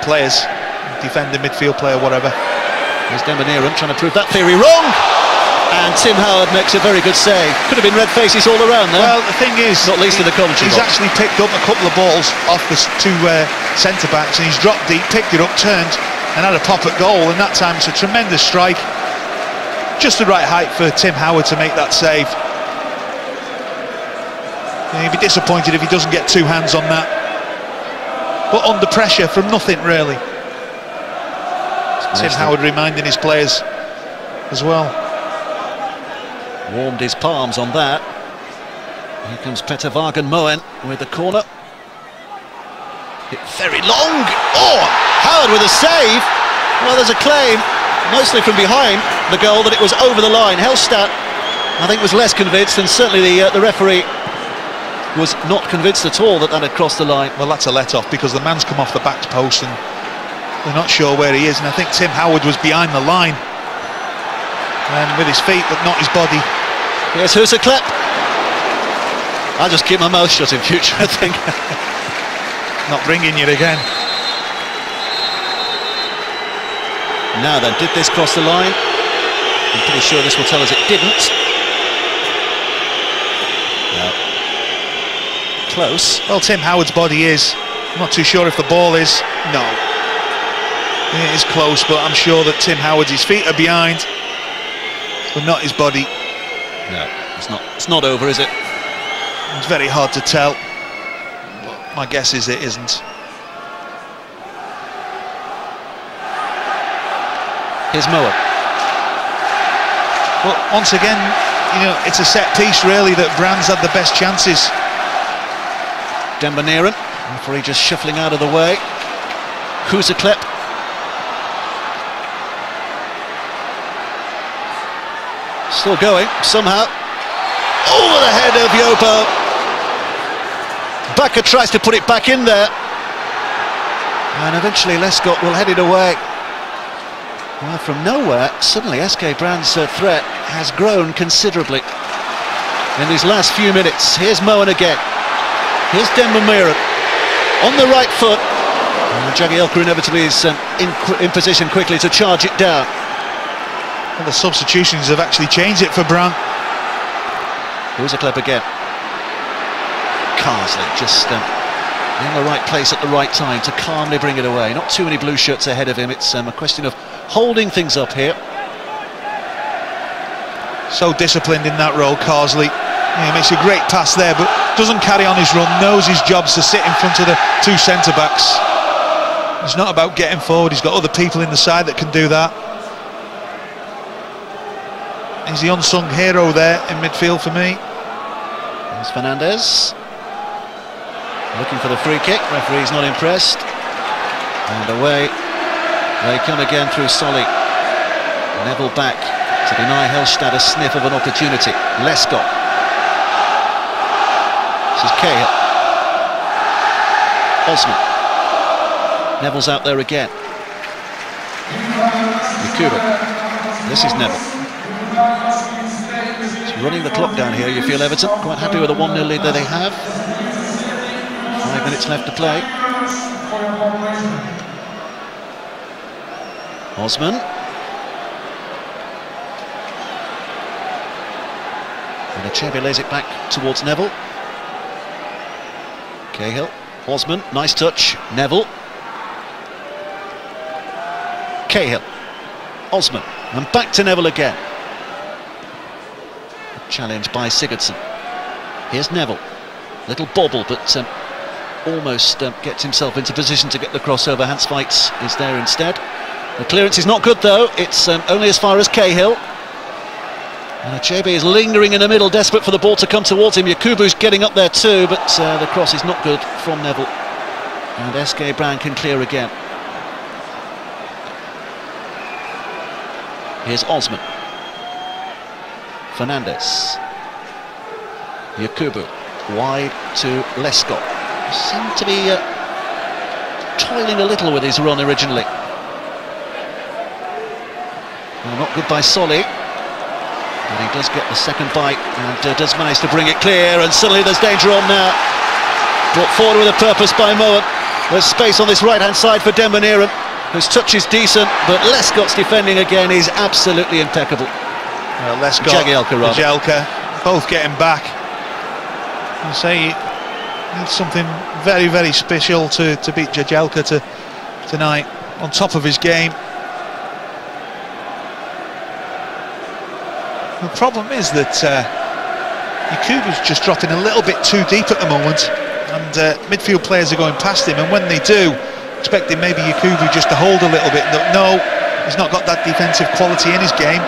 players, defender, midfield player, whatever.
Here's Dembélé trying to prove that theory wrong, and Tim Howard makes a very good save. Could have been red faces all around there.
Well, the thing is,
not least in the commentary
he's
box.
actually picked up a couple of balls off the two centre backs, and he's dropped deep, picked it up, turned, and had a pop at goal. And that time it's a tremendous strike, just the right height for Tim Howard to make that save. He'd be disappointed if he doesn't get two hands on that. But under pressure from nothing really. Tim Howard reminding his players as well.
Warmed his palms on that. Here comes Petter Vagen Moen with the corner. Hit very long. Oh, Howard with a save. Well, there's a claim, mostly from behind the goal, that it was over the line. Hellstadt, I think, was less convinced, and certainly the referee was not convinced at all that that had crossed the line.
Well, that's a let-off because the man's come off the back post and they're not sure where he is, and I think Tim Howard was behind the line and with his feet but not his body.
Here's Huseklepp. I'll just keep my mouth shut in future, I think.
Not bringing you again.
Now then, did this cross the line? I'm pretty sure this will tell us it didn't. No. Close.
Well, Tim Howard's body is. I'm not too sure if the ball is. No. It is close, but I'm sure that Tim Howard's, his feet are behind, but not his body.
No, it's not over, is it?
It's very hard to tell, but my guess is it isn't.
Here's Moa.
Well, once again, you know, it's a set piece really that Brann's had the best chances.
Dembélé, referee just shuffling out of the way. Huseklepp. Still going, somehow. Over the head of Yopo. Bakker tries to put it back in there. And eventually Lescott will head it away. Well, from nowhere, suddenly SK Brann's threat has grown considerably in these last few minutes. Here's Moen again. Here's Dembélé on the right foot. Jagielka inevitably is in position quickly to charge it down.
Well, the substitutions have actually changed it for Brann.
Huseklepp again. Carsley just in the right place at the right time to calmly bring it away. Not too many blue shirts ahead of him. It's a question of holding things up here.
So disciplined in that role, Carsley. Yeah, makes a great pass there, but doesn't carry on his run. Knows his job's to sit in front of the two centre-backs. It's not about getting forward. He's got other people in the side that can do that. He's the unsung hero there in midfield for me.
There's Fernandez. Looking for the free kick. Referee's not impressed. And away they come again through Solly. Neville back to deny Hellstadt a sniff of an opportunity. Lescott. This is Cahill. Osman. Neville's out there again. Yakubu. This is Neville. It's running the clock down here. You feel Everton quite happy with the 1-0 lead that they have. 5 minutes left to play. Osman. And Achebe lays it back towards Neville. Cahill. Osman. Nice touch. Neville. Cahill. Osman. And back to Neville again. Challenged by Sigurdsson. Here's Neville. Little bobble, but almost gets himself into position to get the crossover. Hans Veits is there instead. The clearance is not good though. It's only as far as Cahill. And Achebe is lingering in the middle, desperate for the ball to come towards him. Yakubu's getting up there too, but the cross is not good from Neville. And SK Brann can clear again. Here's Osman. Fernandez. Yakubu wide to Lescott. Seem to be toiling a little with his run originally. Well, not good by Solly, but he does get the second bite and does manage to bring it clear, and suddenly there's danger on now. Brought forward with a purpose by Moen. There's space on this right-hand side for Den van Eeren, whose touch is decent, but Lescott's defending again is absolutely impeccable.
Lescott,
Jagielka,
both getting back. I say it's something very, very special to beat Jagielka tonight, on top of his game. The problem is that Yakubu's just dropping a little bit too deep at the moment, and midfield players are going past him, and when they do, expecting maybe Yakubu just to hold a little bit. No, he's not got that defensive quality in his game.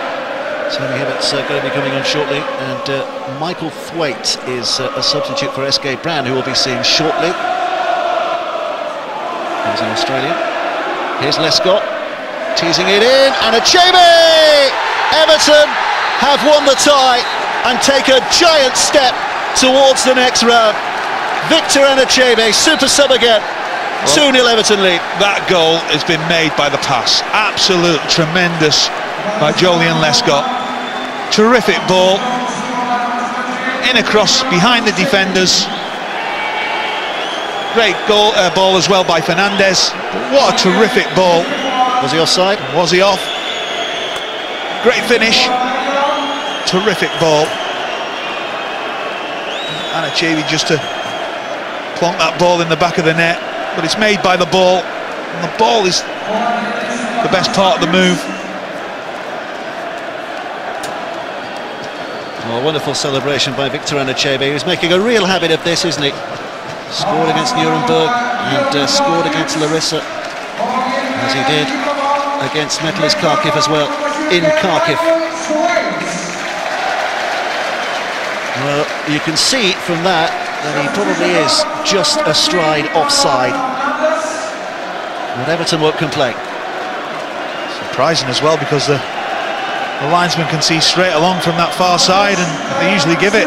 Tony Hibbert's going to be coming on shortly, and Michael Thwaite is a substitute for SK Brann, who we'll be seeing shortly. He's an Australian. Here's Lescott, teasing it in, and Achebe! Everton have won the tie and take a giant step towards the next round. Victor Achebe, super sub again. 2-0 Everton lead.
That goal has been made by the pass. Absolute tremendous by Joleon Lescott. Terrific ball. In across behind the defenders. Great goal, ball as well by Fernandes. But what a terrific ball.
Was he offside?
Was he off? Great finish. Terrific ball. And Achebe just to plonk that ball in the back of the net. But it's made by the ball, and the ball is the best part of the move.
Well, a wonderful celebration by Victor Achebe, who's making a real habit of this, isn't he? Scored against Nuremberg and scored against Larissa, as he did against Metalist Kharkiv as well, in Kharkiv. Well, you can see from that he probably is just a stride offside. But Everton won't complain.
Surprising as well, because the linesman can see straight along from that far side, and they usually give it.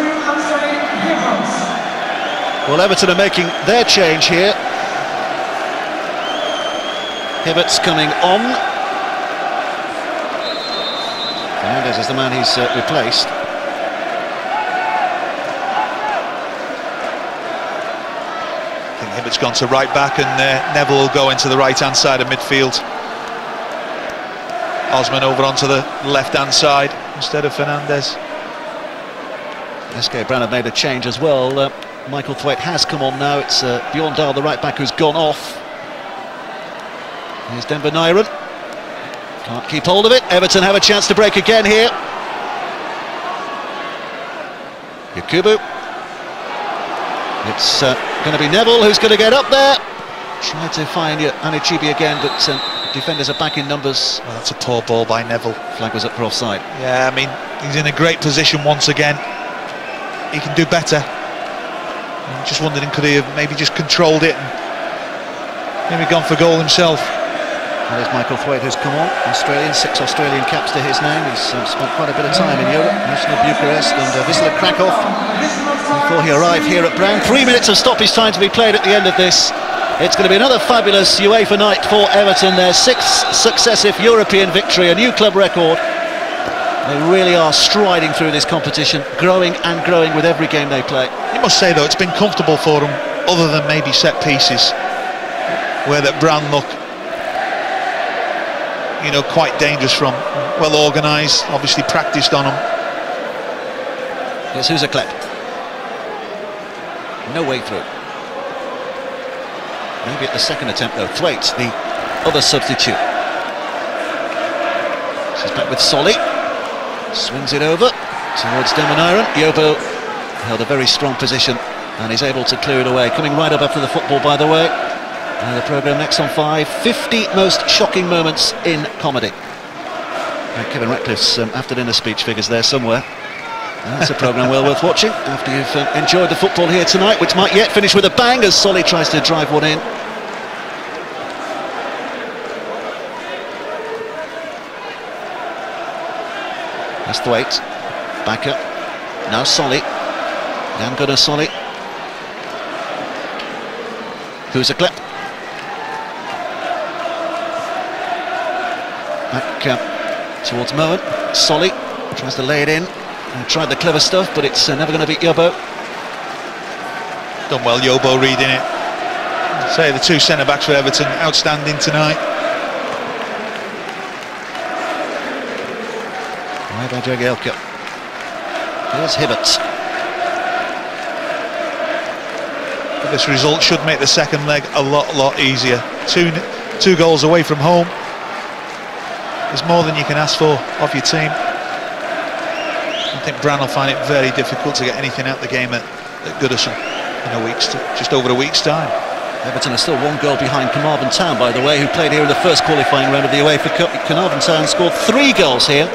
Well, Everton are making their change here. Hibbert's coming on. Fernandes is the man he's replaced.
Hibbert's gone to right back, and Neville will go into the right-hand side of midfield. Osman over onto the left-hand side instead of Fernandes.
SK Brann have made a change as well. Michael Thwaite has come on now. It's Bjorn Dahl, the right back, who's gone off. Here's Den van Eeren. Can't keep hold of it. Everton have a chance to break again here. Yakubu. It's going to be Neville who's going to get up there. Tried to find Achebe again, but defenders are back in numbers.
Well, that's a poor ball by Neville.
Flag was up for offside.
Yeah, I mean, he's in a great position once again. He can do better. I'm just wondering, could he have maybe just controlled it and maybe gone for goal himself?
There's Michael Thwaite, who's come on. Australian, 6 Australian caps to his name. He's spent quite a bit of time in Europe, National Bucharest and Wisla Krakow, before he arrived here at Brann. 3 minutes of stoppage time to be played at the end of this. It's going to be another fabulous UEFA night for Everton. Their 6th successive European victory, a new club record. They really are striding through this competition, growing and growing with every game they play.
You must say, though, it's been comfortable for them, other than maybe set pieces, where that Brann look, you know, quite dangerous from. Well organised, obviously practised on them.
Here's Huzaklep. No way through. Maybe at the second attempt though. Thwaite, the other substitute. She's back with Solly. Swings it over towards Den van Eeren. Yobo held a very strong position and is able to clear it away. Coming right up after the football, by the way. The programme next on 5. 50 most shocking moments in comedy. Kevin Ratcliffe's after-dinner speech figures there somewhere. That's a programme well worth watching after you've enjoyed the football here tonight, which might yet finish with a bang as Solly tries to drive one in. That's Thwaite. Back up. Now Solly. Damn good as Solly. Huzaklep. Back towards Moen. Solly tries to lay it in. Tried the clever stuff, but it's never going to beat Yobo.
Done well, Yobo, reading it. Say the two centre-backs for Everton, outstanding tonight.
Right by Jagielka. Here's Hibbert.
This result should make the second leg a lot easier. Two goals away from home is more than you can ask for of your team. I think Brann will find it very difficult to get anything out of the game at Goodison in just over a week's time.
Everton are still one goal behind Carmarthen Town, by the way, who played here in the first qualifying round of the UEFA Cup. Carmarthen Town scored 3 goals here.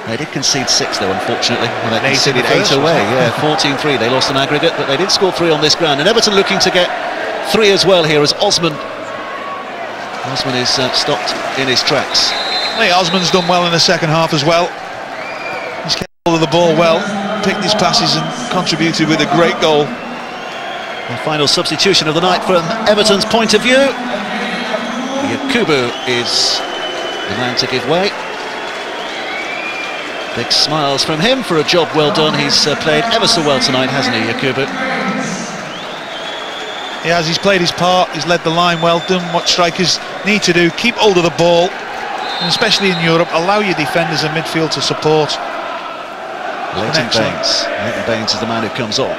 They did concede 6 though, unfortunately, when they conceded 8 away. Yeah, 14-3. They lost an aggregate, but they did score 3 on this ground. And Everton looking to get 3 as well here as Osman is stopped in his tracks.
I think Osman's done well in the second half as well. He's kept hold of the ball well, picked his passes and contributed with a great goal.
The final substitution of the night from Everton's point of view. Yakubu is the man to give way. Big smiles from him for a job well done. He's played ever so well tonight, hasn't he, Yakubu?
He has, he's played his part, he's led the line well, done what strikers need to do, keep hold of the ball, and especially in Europe, allow your defenders and midfield to support.
Leighton Baines. Leighton Baines is the man who comes on.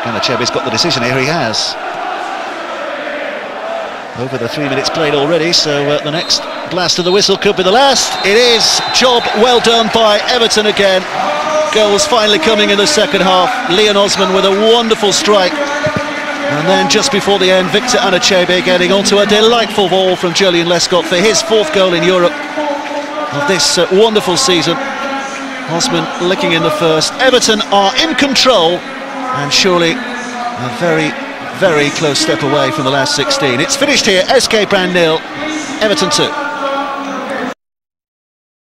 Anachebe's got the decision here, he has. Over the 3 minutes played already, so the next blast of the whistle could be the last. It is. Job well done by Everton again. Goals finally coming in the second half. Leon Osman with a wonderful strike. And then just before the end, Victor Anachebe getting onto a delightful ball from Julian Lescott for his 4th goal in Europe of this wonderful season. Osman licking in the first. Everton are in control, and surely a very close step away from the last 16. It's finished here. SK Brann 0, Everton 2.